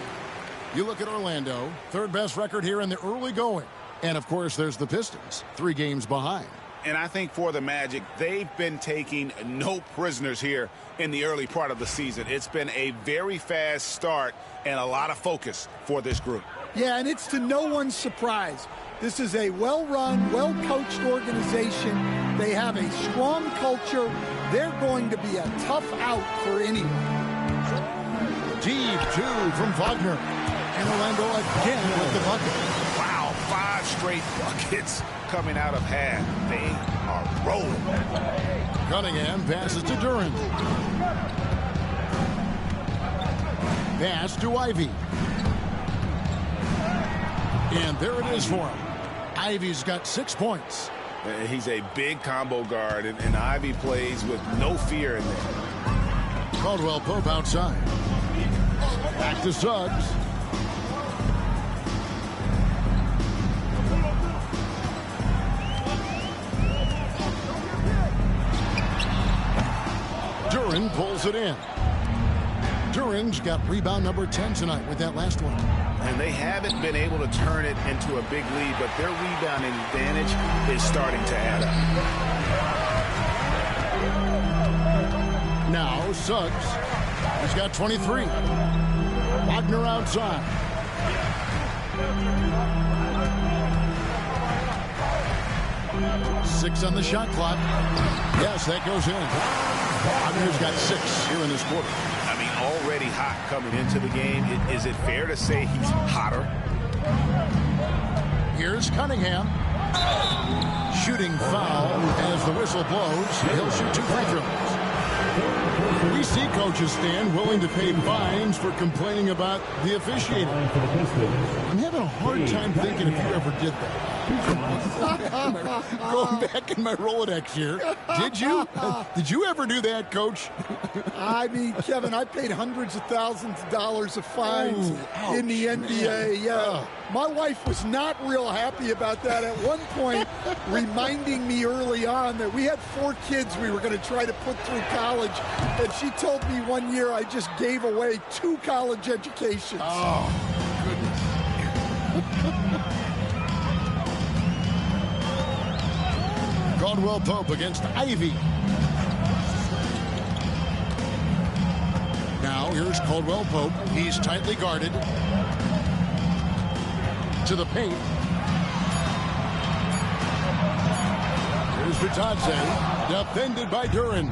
Speaker 2: You look at Orlando, third best record here in the early going. And, of course, there's the Pistons, 3 games behind.
Speaker 7: And I think for the Magic, they've been taking no prisoners here in the early part of the season. It's been a very fast start and a lot of focus for this group.
Speaker 4: Yeah, and it's to no one's surprise. This is a well-run, well-coached organization. They have a strong culture. They're going to be a tough out for anyone.
Speaker 2: Deep two from Wagner. And Orlando again with the bucket.
Speaker 7: Wow, 5 straight buckets coming out of half. They are rolling.
Speaker 2: Cunningham passes to Duran. Pass to Ivy. And there it is for him. Ivy's got 6 points.
Speaker 7: He's a big combo guard, and Ivy plays with no fear in there.
Speaker 2: Caldwell Pope outside. Back to Suggs. Duran pulls it in. Duran's got rebound number 10 tonight with that last one.
Speaker 7: And they haven't been able to turn it into a big lead, but their rebounding advantage is starting to add up.
Speaker 2: Now Suggs. He's got 23. Wagner outside. Six on the shot clock. Yes, that goes in. Wagner's got 6 here in this quarter.
Speaker 7: I mean, already hot coming into the game. Is it fair to say he's hotter?
Speaker 2: Here's Cunningham. Shooting foul as the whistle blows. He'll shoot 2 free throws. We see coaches stand willing to pay fines for complaining about the officiating. I'm having a hard time thinking if you ever did that. Going back in my Rolodex here. Did you? Did you ever do that, Coach?
Speaker 4: I mean, Kevin, I paid hundreds of thousands of dollars of fines in the NBA. Yeah. My wife was not real happy about that at one point, reminding me early on that we had 4 kids we were going to try to put through college. And she told me one year I just gave away 2 college educations.
Speaker 2: Oh, goodness. Caldwell Pope against Ivy. Now here's Caldwell Pope. He's tightly guarded. To the paint. Here's Vitadze. Defended by Duran.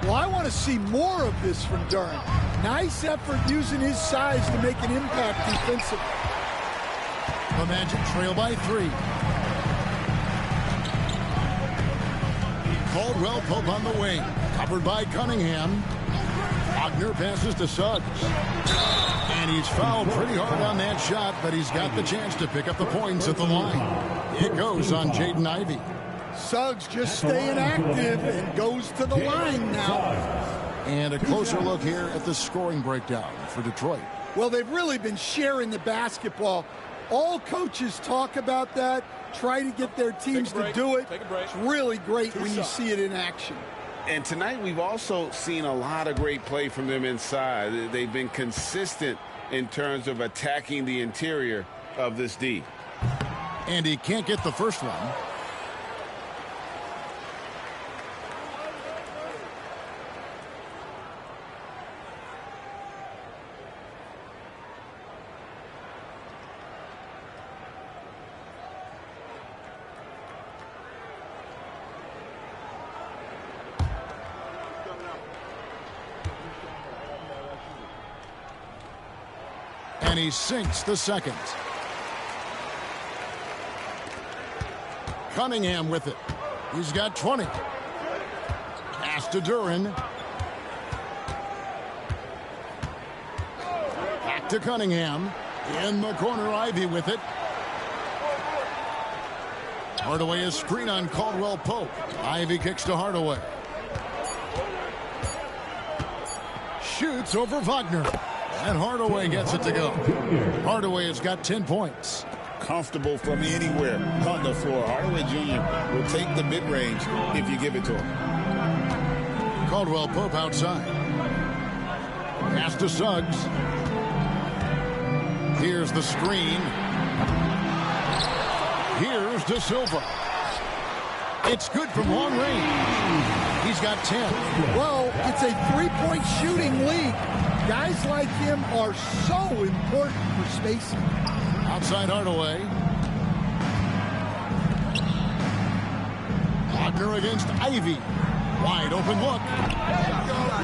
Speaker 4: Well, I want to see more of this from Duran. Nice effort using his size to make an impact defensively.
Speaker 2: The Magic trail by 3. Caldwell Pope on the wing. Covered by Cunningham. Wagner passes to Suggs. And he's fouled pretty hard on that shot, but he's got the chance to pick up the points at the line. It goes on Jaden Ivey.
Speaker 4: Suggs just staying active and goes to the line now.
Speaker 2: And a closer look here at the scoring breakdown for Detroit.
Speaker 4: Well, they've really been sharing the basketball. All coaches talk about that, try to get their teams to do it. It's really great when you see it in action.
Speaker 7: And tonight we've also seen a lot of great play from them inside. They've been consistent in terms of attacking the interior of this D.
Speaker 2: And he can't get the first one. And he sinks the second. Cunningham with it. He's got 20. Pass to Duran. Back to Cunningham. In the corner, Ivy with it. Hardaway is screen on Caldwell Pope. Ivy kicks to Hardaway. Shoots over Wagner. And Hardaway gets it to go. Hardaway has got 10 points.
Speaker 7: Comfortable from anywhere on the floor. Hardaway Jr. will take the mid-range if you give it to him.
Speaker 2: Caldwell Pope outside. Pass to Suggs. Here's the screen. Here's De Silva. It's good from long range. He's got 10.
Speaker 4: Well, it's a three-point shooting league. Guys like him are so important for spacing.
Speaker 2: Outside Hardaway. Wagner against Ivy. Wide open look.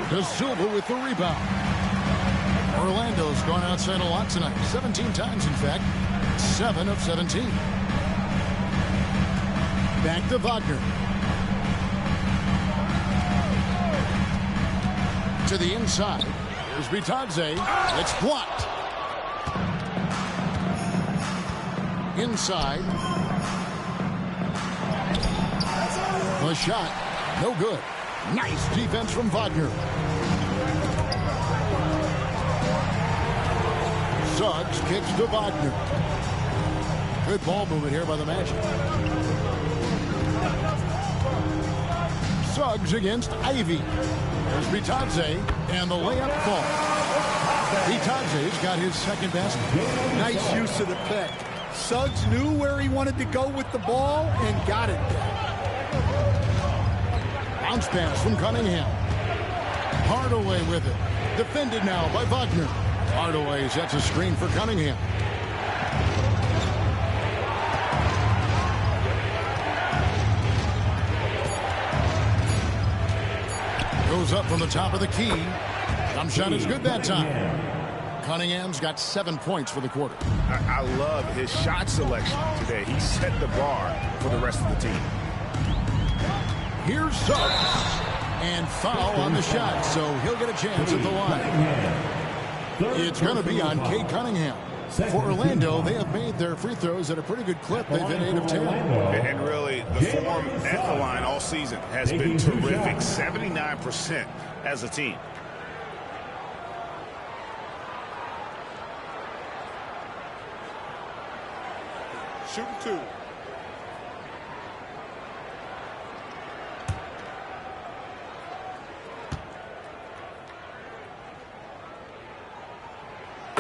Speaker 2: De Silva with the rebound. Orlando's gone outside a lot tonight. 17 times, in fact. 7 of 17. Back to Wagner. To the inside. Here's Bitadze. It's blocked. Inside. The shot. No good. Nice defense from Wagner. Suggs kicks to Wagner. Good ball movement here by the Magic. Suggs against Ivy. There's Bitadze, and the layup falls. Bitadze's got his second basket.
Speaker 4: Nice use of the pick. Suggs knew where he wanted to go with the ball and got it.
Speaker 2: Bounce pass from Cunningham. Hardaway with it. Defended now by Wagner. Hardaway sets a screen for Cunningham. Goes up from the top of the key. Jump shot is good that time. Cunningham's got 7 points for the quarter.
Speaker 7: I love his shot selection today. He set the bar for the rest of the team.
Speaker 2: Here's Suggs. And foul on the shot, so he'll get a chance at the line. It's going to be on Cade Cunningham. For Orlando, they have made their free throws at a pretty good clip. They've hit 8 of 10.
Speaker 7: And really, the form at the line all season has been terrific. 79% as a team.
Speaker 6: Shooting 2.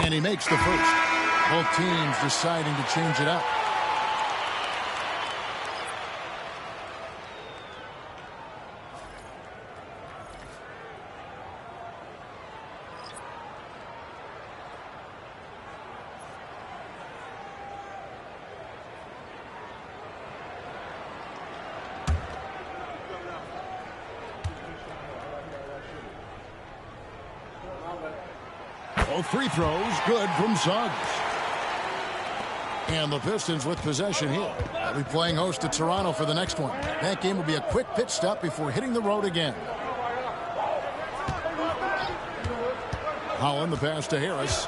Speaker 2: And he makes the first. Both teams deciding to change it up. Both free throws good from Suggs. And the Pistons with possession here. They'll be playing host to Toronto for the next one. That game will be a quick pit stop before hitting the road again. Holland, the pass to Harris.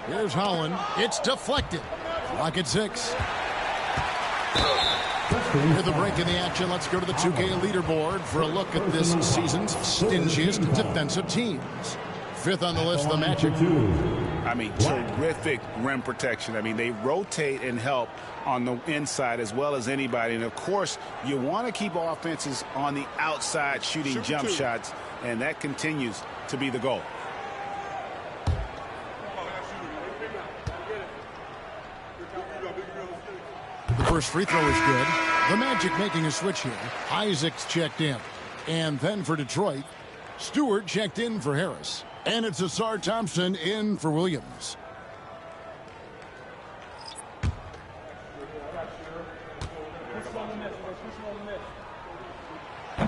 Speaker 2: Here's Holland. It's deflected. Clock at 6. With a break in the action, let's go to the 2K leaderboard for a look at this season's stingiest defensive teams. 5th on the list, the Magic.
Speaker 7: I mean, terrific rim protection. I mean, they rotate and help on the inside as well as anybody. And, of course, you want to keep offenses on the outside shooting jump shots, and that continues to be the goal.
Speaker 2: The first free throw is good. The Magic making a switch here. Isaac's checked in. And then for Detroit, Stewart checked in for Harris. And it's Asar Thompson in for Williams.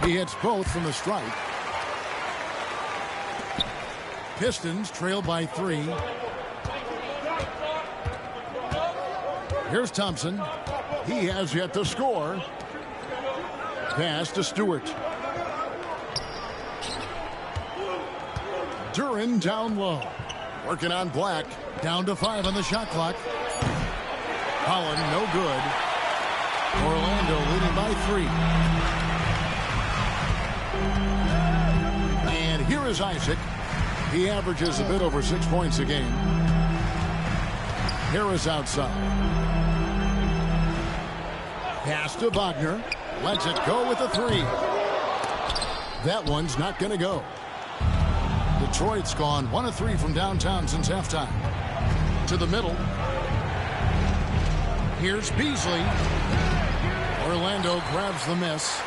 Speaker 2: He hits both from the strike. Pistons trail by 3. Here's Thompson. He has yet to score. Pass to Stewart. Duran down low. Working on Black. Down to 5 on the shot clock. Holland, no good. Orlando leading by 3. And here is Isaac. He averages a bit over 6 points a game. Harris outside. Pass to Wagner. Lets it go with a 3. That one's not going to go. Detroit's gone 1 of 3 from downtown since halftime. To the middle. Here's Beasley. Orlando grabs the miss.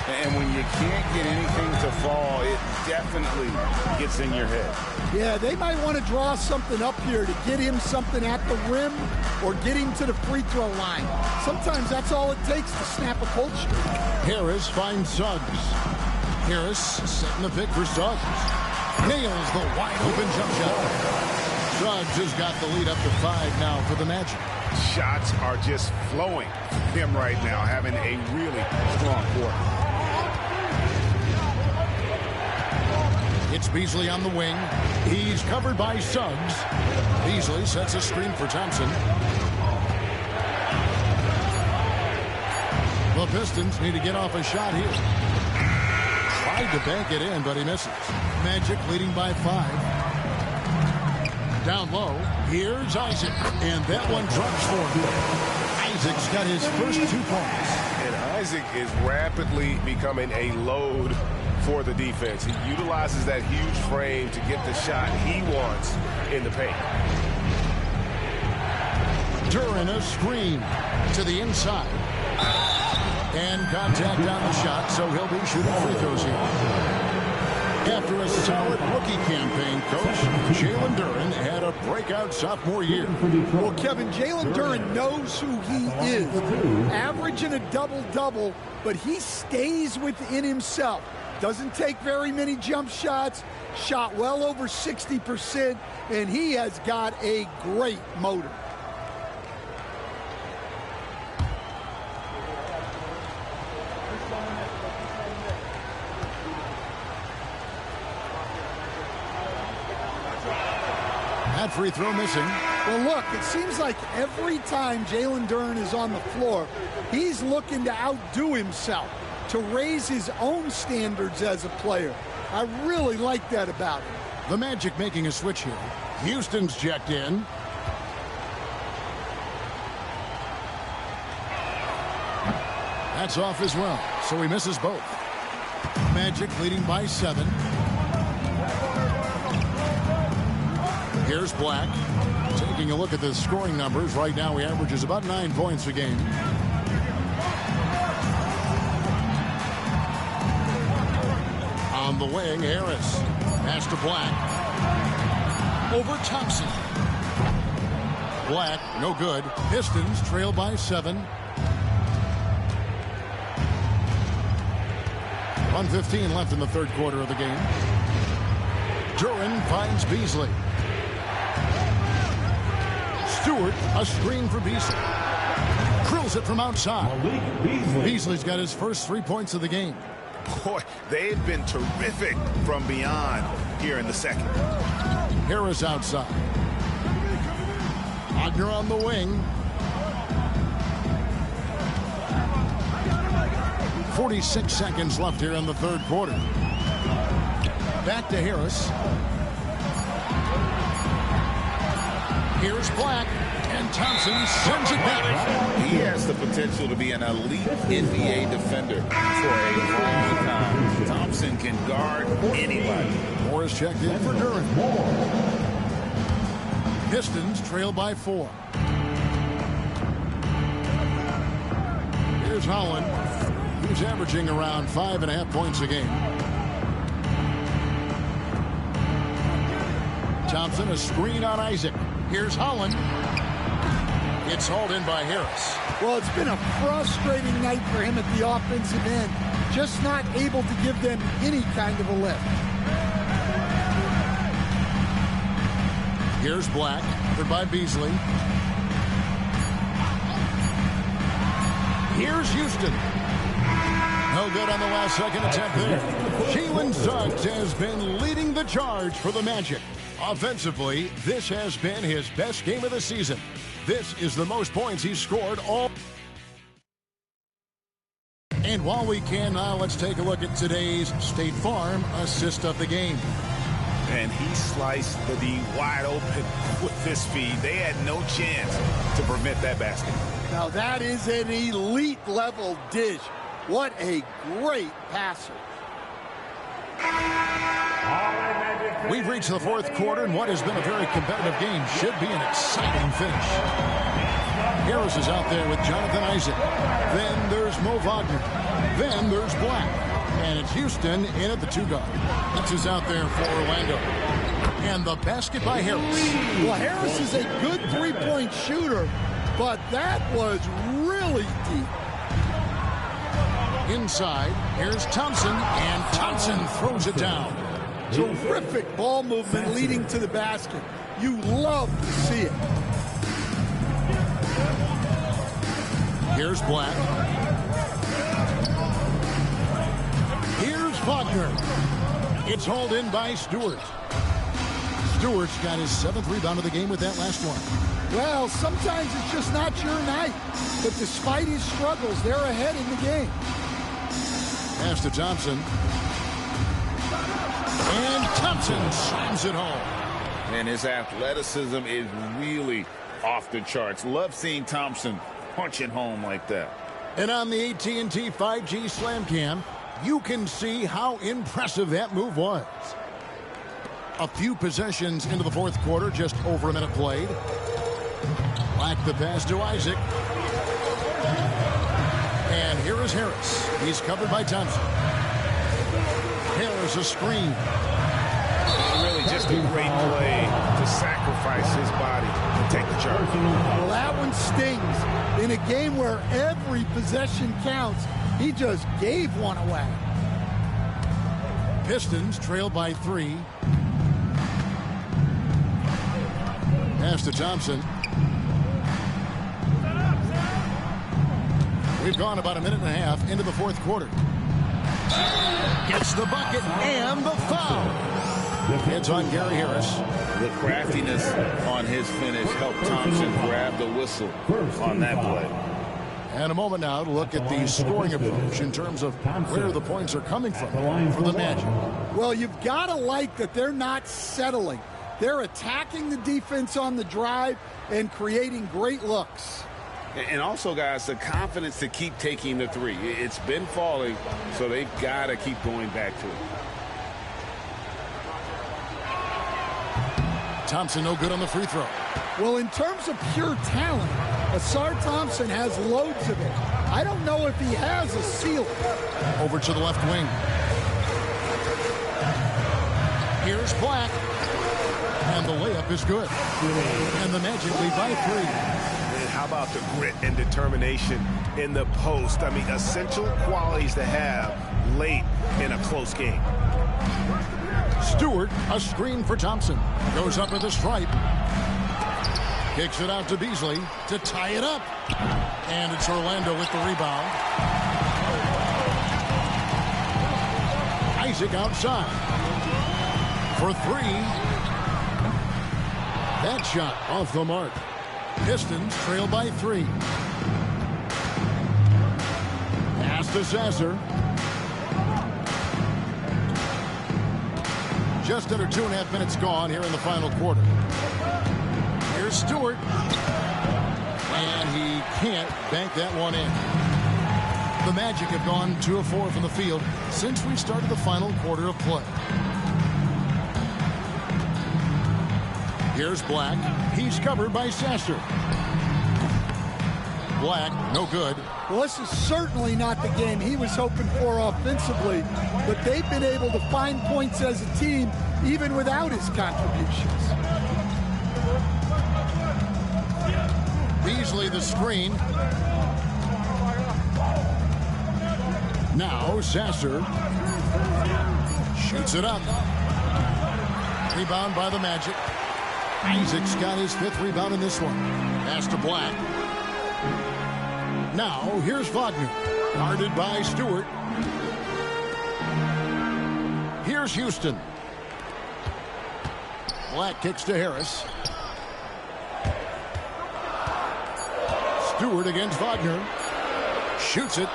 Speaker 7: And when you can't get anything to fall, it definitely gets in your head.
Speaker 4: Yeah, they might want to draw something up here to get him something at the rim or get him to the free throw line. Sometimes that's all it takes to snap a cold streak.
Speaker 2: Harris finds Suggs. Harris setting the pick for Suggs. Nails the wide open jump shot. Suggs has got the lead up to 5 now for the Magic.
Speaker 7: Shots are just flowing for him right now, having a really strong quarter.
Speaker 2: It's Beasley on the wing. He's covered by Suggs. Beasley sets a screen for Thompson. The Pistons need to get off a shot here. Tried to bank it in, but he misses. Magic leading by 5. Down low, here's Isaac, and that one drops for him. Isaac's got his first 2 points.
Speaker 10: And Isaac is rapidly becoming a load for the defense. He utilizes that huge frame to get the shot he wants in the paint.
Speaker 2: Duran a screen to the inside. And contact on the shot, so he'll be shooting free throws here. After a solid rookie campaign, Coach, Jalen Duran had a breakout sophomore year.
Speaker 4: Well, Kevin, Jalen Duran knows who he is. Averaging a double-double, but he stays within himself. Doesn't take very many jump shots, shot well over 60%, and he has got a great motor.
Speaker 2: That free throw missing.
Speaker 4: Well, look, it seems like every time Jalen Duran is on the floor, he's looking to outdo himself, to raise his own standards as a player. I really like that about him.
Speaker 2: The Magic making a switch here. Houston's checked in. That's off as well, so he misses both. Magic leading by 7. Here's Black. Taking a look at the scoring numbers. Right now he averages about 9 points a game. On the wing, Harris. Pass to Black. Over Thompson. Black, no good. Pistons trail by 7. 1:15 left in the third quarter of the game. Duran finds Beasley. Stewart, a screen for Beasley. Drills it from outside. Beasley's got his first 3 points of the game.
Speaker 7: Boy, they've been terrific from beyond here in the second.
Speaker 2: Harris outside. Wagner on the wing. 46 seconds left here in the third quarter. Back to Harris. Here's Black, and Thompson sends it back.
Speaker 7: He has the potential to be an elite NBA defender for a long time. Thompson can guard anybody.
Speaker 2: Moore is checked in for Duran. Pistons trail by 4. Here's Holland. He's averaging around 5.5 points a game. Thompson, a screen on Isaac. Here's Holland. It's hauled in by Harris.
Speaker 4: Well, it's been a frustrating night for him at the offensive end. Just not able to give them any kind of a lift.
Speaker 2: Here's Black, covered by Beasley. Here's Houston. No good on the last second attempt there. Jalen Suggs has been leading the charge for the Magic. Offensively, this has been his best game of the season. This is the most points he's scored all. And while we can now, let's take a look at today's State Farm assist of the game.
Speaker 7: And he sliced the D wide open with this feed. They had no chance to prevent that basket.
Speaker 4: Now that is an elite level dish. What a great passer.
Speaker 2: We've reached the fourth quarter, and what has been a very competitive game should be an exciting finish. Harris is out there with Jonathan Isaac. Then there's Mo Wagner. Then there's Black. And it's Houston in at the 2 guard. This is out there for Orlando. And the basket by Harris.
Speaker 4: Well, Harris is a good three-point shooter, but that was really deep.
Speaker 2: Inside, here's Thompson, and Thompson throws it down.
Speaker 4: Terrific ball movement leading to the basket. You love to see it.
Speaker 2: Here's Black. Here's Wagner. It's hauled in by Stewart. Stewart's got his 7th rebound of the game with that last one.
Speaker 4: Well, sometimes it's just not your night. But despite his struggles, they're ahead in the game.
Speaker 2: Pass to Thompson. And Thompson slams it home.
Speaker 3: And his athleticism is really off the charts. Love seeing Thompson punch it home like that.
Speaker 2: And on the AT&T 5G Slam Cam, you can see how impressive that move was. A few possessions into the 4th quarter, just over a minute played. Black the pass to Isaac. And here is Harris. He's covered by Thompson. Harris a screen.
Speaker 7: Really just a great play to sacrifice his body and take the charge.
Speaker 4: Well, that one stings. In a game where every possession counts, he just gave one away.
Speaker 2: Pistons trail by 3. Pass to Thompson. We've gone about a minute and a half into the 4th quarter. Gets the bucket and the foul. It's on Gary Harris.
Speaker 3: The craftiness on his finish helped Thompson grab the whistle on that play.
Speaker 2: And a moment now to look at the scoring approach in terms of where the points are coming from for the Magic.
Speaker 4: Well, you've got to like that they're not settling. They're attacking the defense on the drive and creating great looks.
Speaker 3: And also, guys, the confidence to keep taking the 3. It's been falling, so they've got to keep going back to it.
Speaker 2: Thompson no good on the free throw.
Speaker 4: Well, in terms of pure talent, Asar Thompson has loads of it. I don't know if he has a ceiling.
Speaker 2: Over to the left wing. Here's Black. And the layup is good. And the Magic lead by 3.
Speaker 10: And how about the grit and determination in the post? I mean, essential qualities to have late in a close game.
Speaker 2: Stewart, a screen for Thompson. Goes up with a stripe. Kicks it out to Beasley to tie it up. And it's Orlando with the rebound. Isaac outside. For 3. That shot off the mark. Pistons trail by 3. Pass to Sasser. Just under 2.5 minutes gone here in the final quarter. Here's Stewart. And he can't bank that one in. The Magic have gone 2 of 4 from the field since we started the final quarter of play. Here's Black. He's covered by Sasser. Black, no good.
Speaker 4: Well, this is certainly not the game he was hoping for offensively, but they've been able to find points as a team even without his contributions.
Speaker 2: Beasley the screen. Now Sasser shoots it up. Rebound by the Magic. Isaac's got his 5th rebound in this one. Pass to Black. Now, here's Wagner. Guarded by Stewart. Here's Houston. Black kicks to Harris. Stewart against Wagner. Shoots it.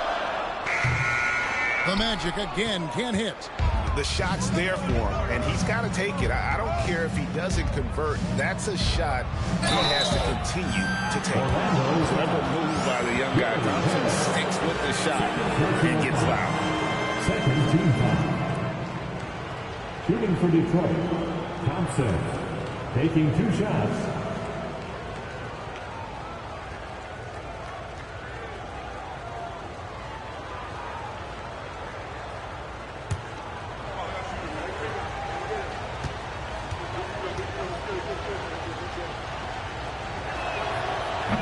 Speaker 2: The Magic again can't hit.
Speaker 7: The shot's there for him, and he's got to take it. I don't care if he doesn't convert. That's a shot he has to continue to take.
Speaker 3: Clever move by the young guy. Thompson sticks with the shot and gets fouled.
Speaker 1: Second team foul. Shooting for Detroit, Thompson taking 2 shots.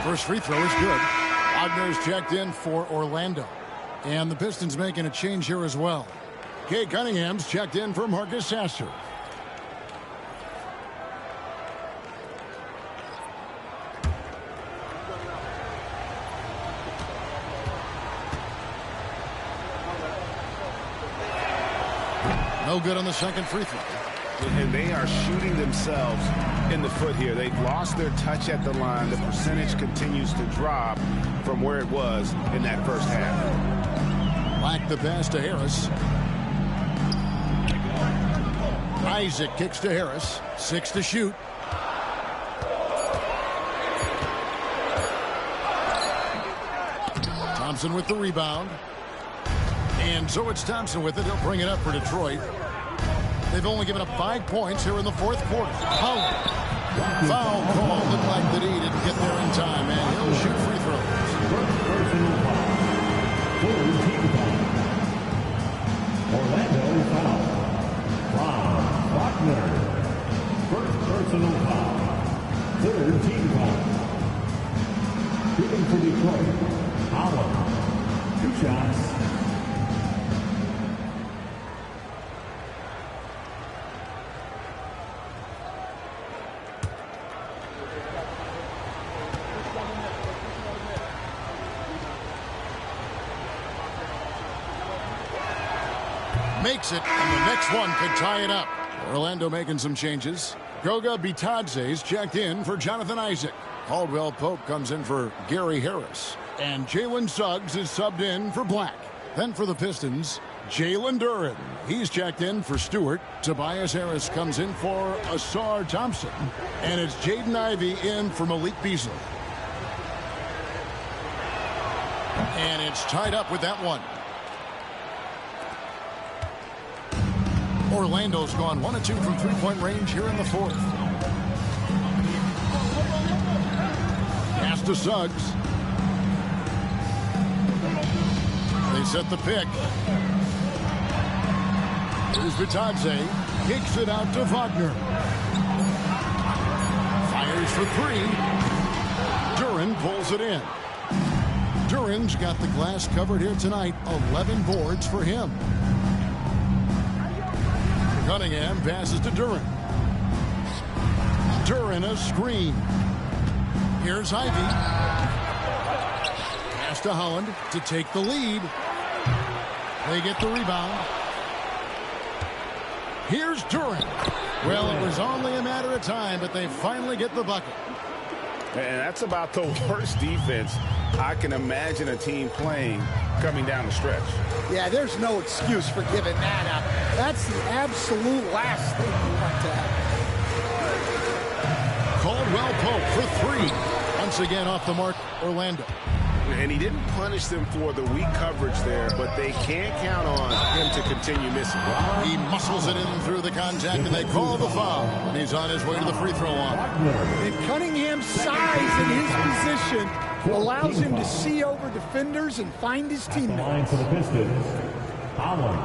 Speaker 2: First free throw is good. Wagner's checked in for Orlando. And the Pistons making a change here as well. Kay Cunningham's checked in for Marcus Sasser. No good on the second free throw.
Speaker 7: And they are shooting themselves in the foot here. They've lost their touch at the line. The percentage continues to drop from where it was in that first half.
Speaker 2: Black the pass to Harris. Isaac kicks to Harris. 6 to shoot. Thompson with the rebound. And so it's Thompson with it. He'll bring it up for Detroit. They've only given up 5 points here in the fourth quarter. Foul call. Looked like that he didn't get there in time, and he'll shoot free throws.
Speaker 1: Orlando foul. Wagner. First personal foul. Third team foul. Shooting for Detroit. Holland. 2 shots.
Speaker 2: Makes it, and the next one could tie it up. Orlando making some changes. Goga Bitadze's checked in for Jonathan Isaac. Caldwell Pope comes in for Gary Harris. And Jalen Suggs is subbed in for Black. Then for the Pistons, Jalen Duren. He's checked in for Stewart. Tobias Harris comes in for Asar Thompson. And it's Jaden Ivey in for Malik Beasley. And it's tied up with that one. Orlando's gone 1 of 2 from three-point range here in the fourth. Pass to Suggs. They set the pick. Here's Bitadze. Kicks it out to Wagner. Fires for 3. Duren pulls it in. Duren's got the glass covered here tonight. 11 boards for him. Cunningham passes to Duren. Duren a screen. Here's Ivey. Pass to Holland to take the lead. They get the rebound. Here's Duren. Well, it was only a matter of time, but they finally get the bucket.
Speaker 7: And that's about the worst defense I can imagine a team playing coming down the stretch.
Speaker 4: Yeah, there's no excuse for giving that up. That's the absolute last thing you want to have.
Speaker 2: Caldwell Pope for 3. Once again off the mark, Orlando.
Speaker 7: And he didn't punish them for the weak coverage there, but they can't count on him to continue missing.
Speaker 2: He muscles it in through the contact, and they call the foul. And he's on his way to the free throw line.
Speaker 4: And Cunningham's size and his position allows him to see over defenders and find his teammates.
Speaker 1: Line for the Pistons. Holland.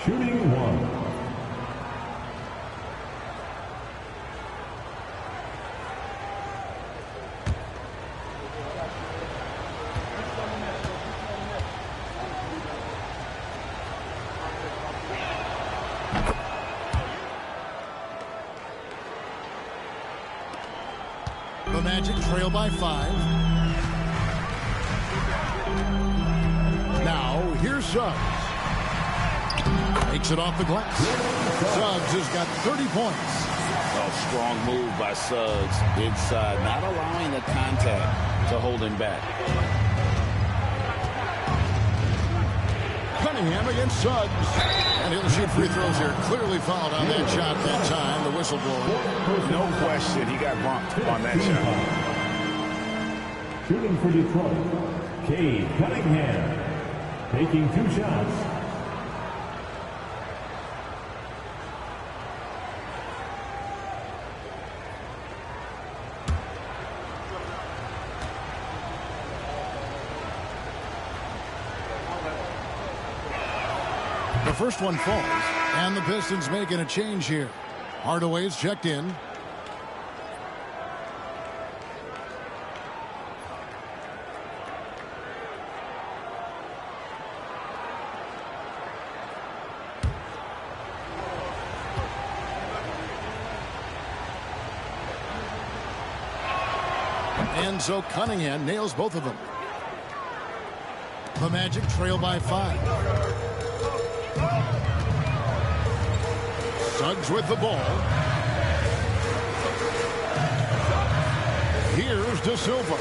Speaker 1: Shooting 1.
Speaker 2: The Magic trail by 5. Now, here's Suggs. Takes it off the glass. Suggs has got 30 points.
Speaker 3: A strong move by Suggs inside, not allowing the contact to hold him back.
Speaker 2: Cunningham against Suggs. And he'll shoot free throws here. Clearly fouled on that shot that time. The whistle blower.
Speaker 7: No question, he got bumped on that shot.
Speaker 1: Shooting for Detroit. Cade Cunningham. Taking 2 shots.
Speaker 2: The first one falls, and the Pistons making a change here. Hardaway's checked in. And so Cunningham nails both of them. The Magic trail by 5. Suggs with the ball. Here's De Silva.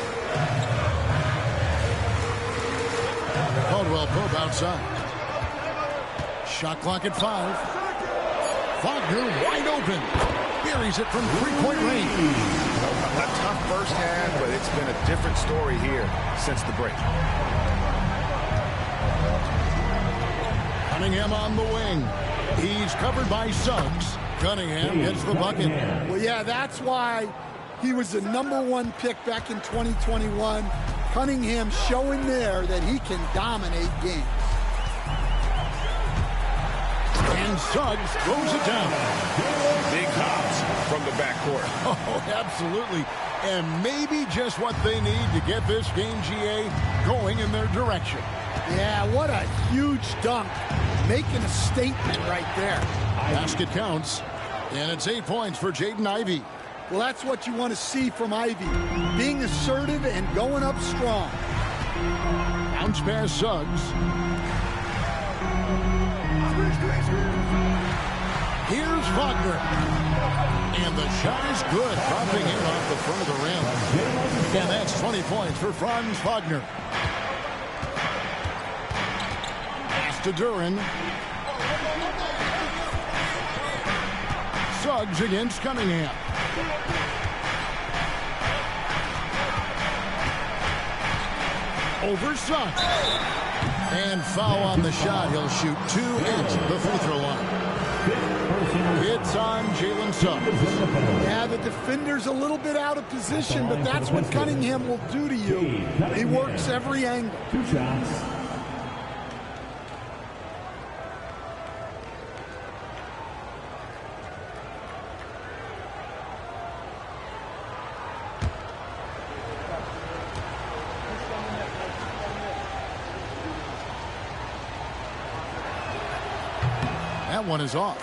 Speaker 2: Caldwell Pope outside. Shot clock at 5. Wagner wide open. Buries it from three-point range.
Speaker 7: A tough first half, but it's been a different story here since the break.
Speaker 2: Cunningham on the wing. He's covered by Suggs. Cunningham gets the bucket.
Speaker 4: Well, yeah, that's why he was the #1 pick back in 2021. Cunningham showing there that he can dominate games.
Speaker 2: And Suggs throws it down.
Speaker 7: Big hops from the backcourt.
Speaker 2: Oh, absolutely. And maybe just what they need to get this game, GA, going in their direction.
Speaker 4: Yeah, what a huge dunk. Making a statement right there.
Speaker 2: Basket counts. And it's 8 points for Jaden Ivey.
Speaker 4: Well, that's what you want to see from Ivey. Being assertive and going up strong.
Speaker 2: Bounce pass Suggs. Here's Wagner. And the shot is good. Dropping in off the front of the rim. And that's 20 points for Franz Wagner. Pass to Duren. Suggs against Cunningham. Over Suggs. And foul on the shot. He'll shoot 2 at the free throw line. It's on Jalen Suggs.
Speaker 4: Yeah, the defender's a little bit out of position, but that's what Cunningham will do to you. He works every angle.
Speaker 1: 2 shots.
Speaker 2: That one is off.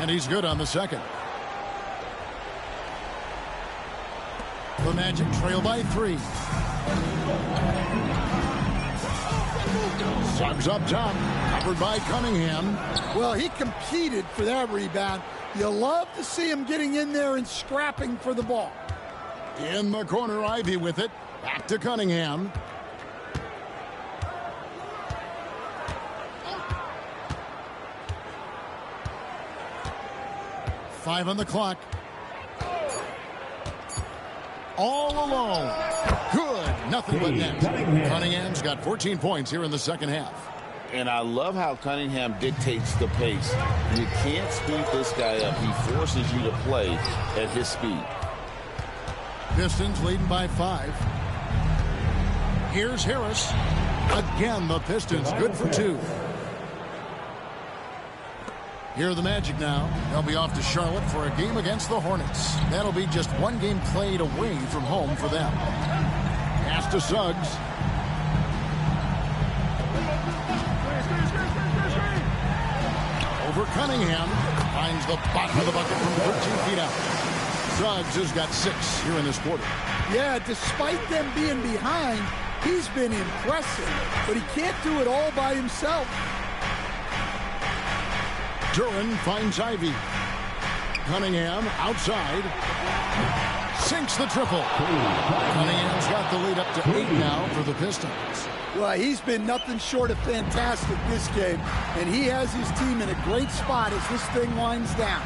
Speaker 2: And he's good on the second. The Magic trail by 3. Suggs up top, covered by Cunningham.
Speaker 4: Well, he competed for that rebound. You love to see him getting in there and scrapping for the ball.
Speaker 2: In the corner, Ivey with it. Back to Cunningham. Five on the clock. All alone. Good. Nothing but net. Cunningham's got 14 points here in the second half.
Speaker 3: And I love how Cunningham dictates the pace. You can't speed this guy up. He forces you to play at his speed.
Speaker 2: Pistons leading by 5. Here's Harris. Again, the Pistons good for 2. Here are the Magic now. They'll be off to Charlotte for a game against the Hornets. That'll be just one game played away from home for them. Pass to Suggs. Over Cunningham. Finds the bottom of the bucket from 13 feet out. Suggs has got 6 here in this quarter.
Speaker 4: Yeah, despite them being behind, he's been impressive. But he can't do it all by himself.
Speaker 2: Duren finds Ivey. Cunningham outside. Sinks the triple. Cunningham's got the lead up to 8 now for the Pistons.
Speaker 4: Well, he's been nothing short of fantastic this game. And he has his team in a great spot as this thing winds down.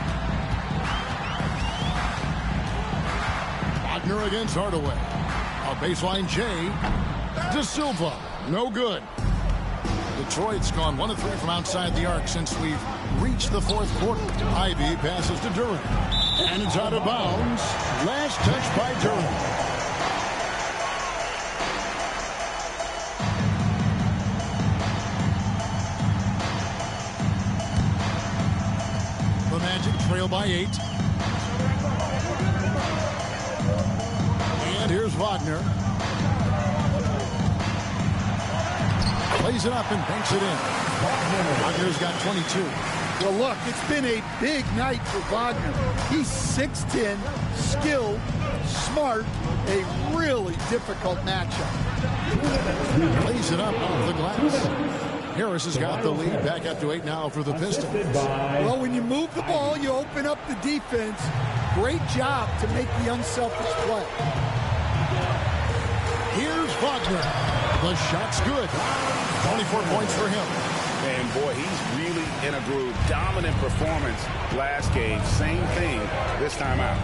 Speaker 2: Wagner against Hardaway. A baseline J. De Silva. No good. Detroit's gone 1 of 3 from outside the arc since we've reached the fourth quarter. Ivey passes to Duren. And it's out of bounds. Last touch by Duren. The Magic trail by 8. And here's Wagner. Plays it up and banks it in. Wagner's got 22.
Speaker 4: Well, look, it's been a big night for Wagner. He's 6'10", skilled, smart, a really difficult matchup.
Speaker 2: Plays it up off the glass. Harris has got the lead, back up to 8 now for the Pistons.
Speaker 4: Well, when you move the ball, you open up the defense. Great job to make the unselfish play.
Speaker 2: Here's Wagner. The shot's good. 24 points for him.
Speaker 7: And boy, he's really in a groove. Dominant performance last game. Same thing this time out.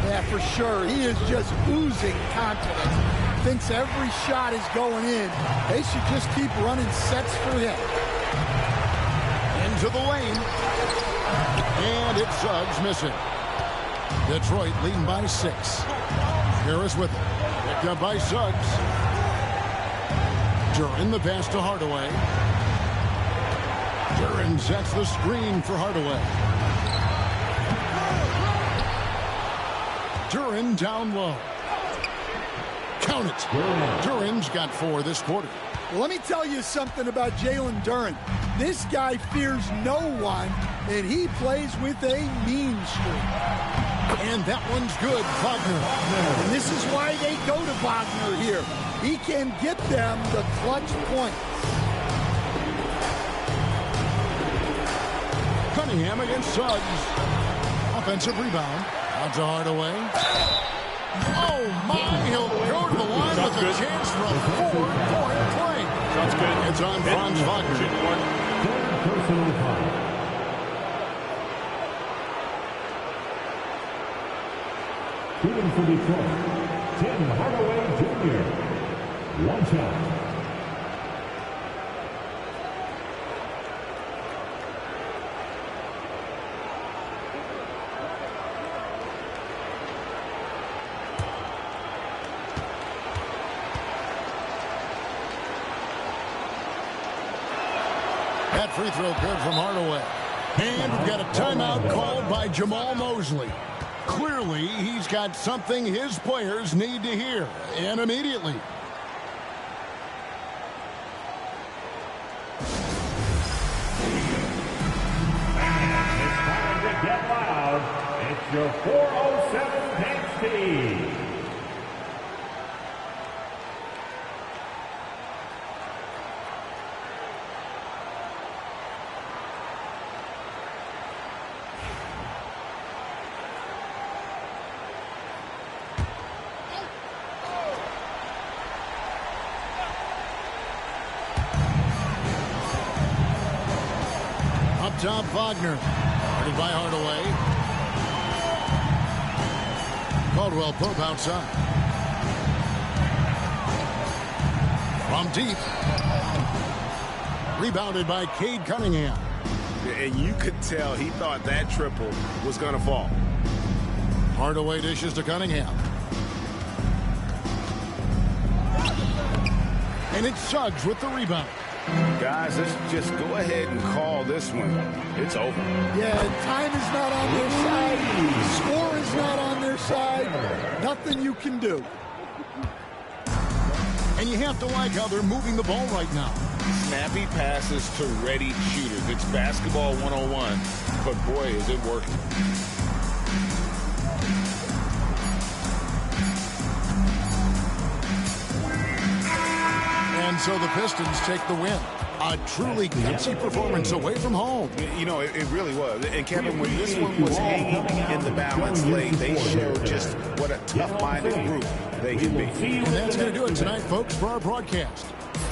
Speaker 4: Yeah, for sure. He is just oozing confidence. Thinks every shot is going in. They should just keep running sets for him.
Speaker 2: Into the lane. And it's Suggs missing. Detroit leading by 6. Harris with it. Picked up by Suggs. Duran the pass to Hardaway. Duran sets the screen for Hardaway. Duran down low. Count it. Duran's got 4 this quarter.
Speaker 4: Well, let me tell you something about Jalen Duran. This guy fears no one, and he plays with a mean streak.
Speaker 2: And that one's good, Wagner.
Speaker 4: And this is why they go to Wagner here. He can get them the clutch points.
Speaker 2: Cunningham against Suggs. Offensive rebound. Out to Hardaway. Oh, my. He'll go to the line with a chance for a 4-point play.
Speaker 6: That's good.
Speaker 2: It's on Franz Wagner.
Speaker 1: Personal foul. Shooting for Detroit, Tim Hardaway Jr. One shot.
Speaker 2: That free throw good from Hardaway. And we've got a timeout called by Jamal Mosley. Clearly, he's got something his players need to hear, and immediately.
Speaker 1: It's time to get loud. It's your 407 dance team.
Speaker 2: Top Wagner. Guarded by Hardaway. Caldwell Pope outside. From deep. Rebounded by Cade Cunningham.
Speaker 7: And you could tell he thought that triple was going to fall.
Speaker 2: Hardaway dishes to Cunningham. And it's Suggs with the rebound.
Speaker 7: Guys, let's just go ahead and call this one. It's over.
Speaker 4: Yeah, time is not on their side. The score is not on their side. Nothing you can do.
Speaker 2: And you have to like how they're moving the ball right now.
Speaker 7: Snappy passes to ready shooters. It's basketball 101, but boy, is it working.
Speaker 2: And so the Pistons take the win. A truly gutsy performance away from home.
Speaker 7: You know, it really was. And Kevin, when this one was hanging in the balance lane, they showed just what a tough-minded group they can be.
Speaker 2: And that's going to do it tonight, folks, for our broadcast.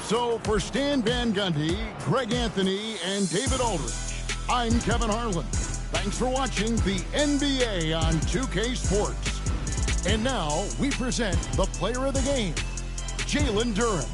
Speaker 2: So for Stan Van Gundy, Greg Anthony, and David Aldridge, I'm Kevin Harlan. Thanks for watching the NBA on 2K Sports. And now we present the player of the game, Jalen Duran.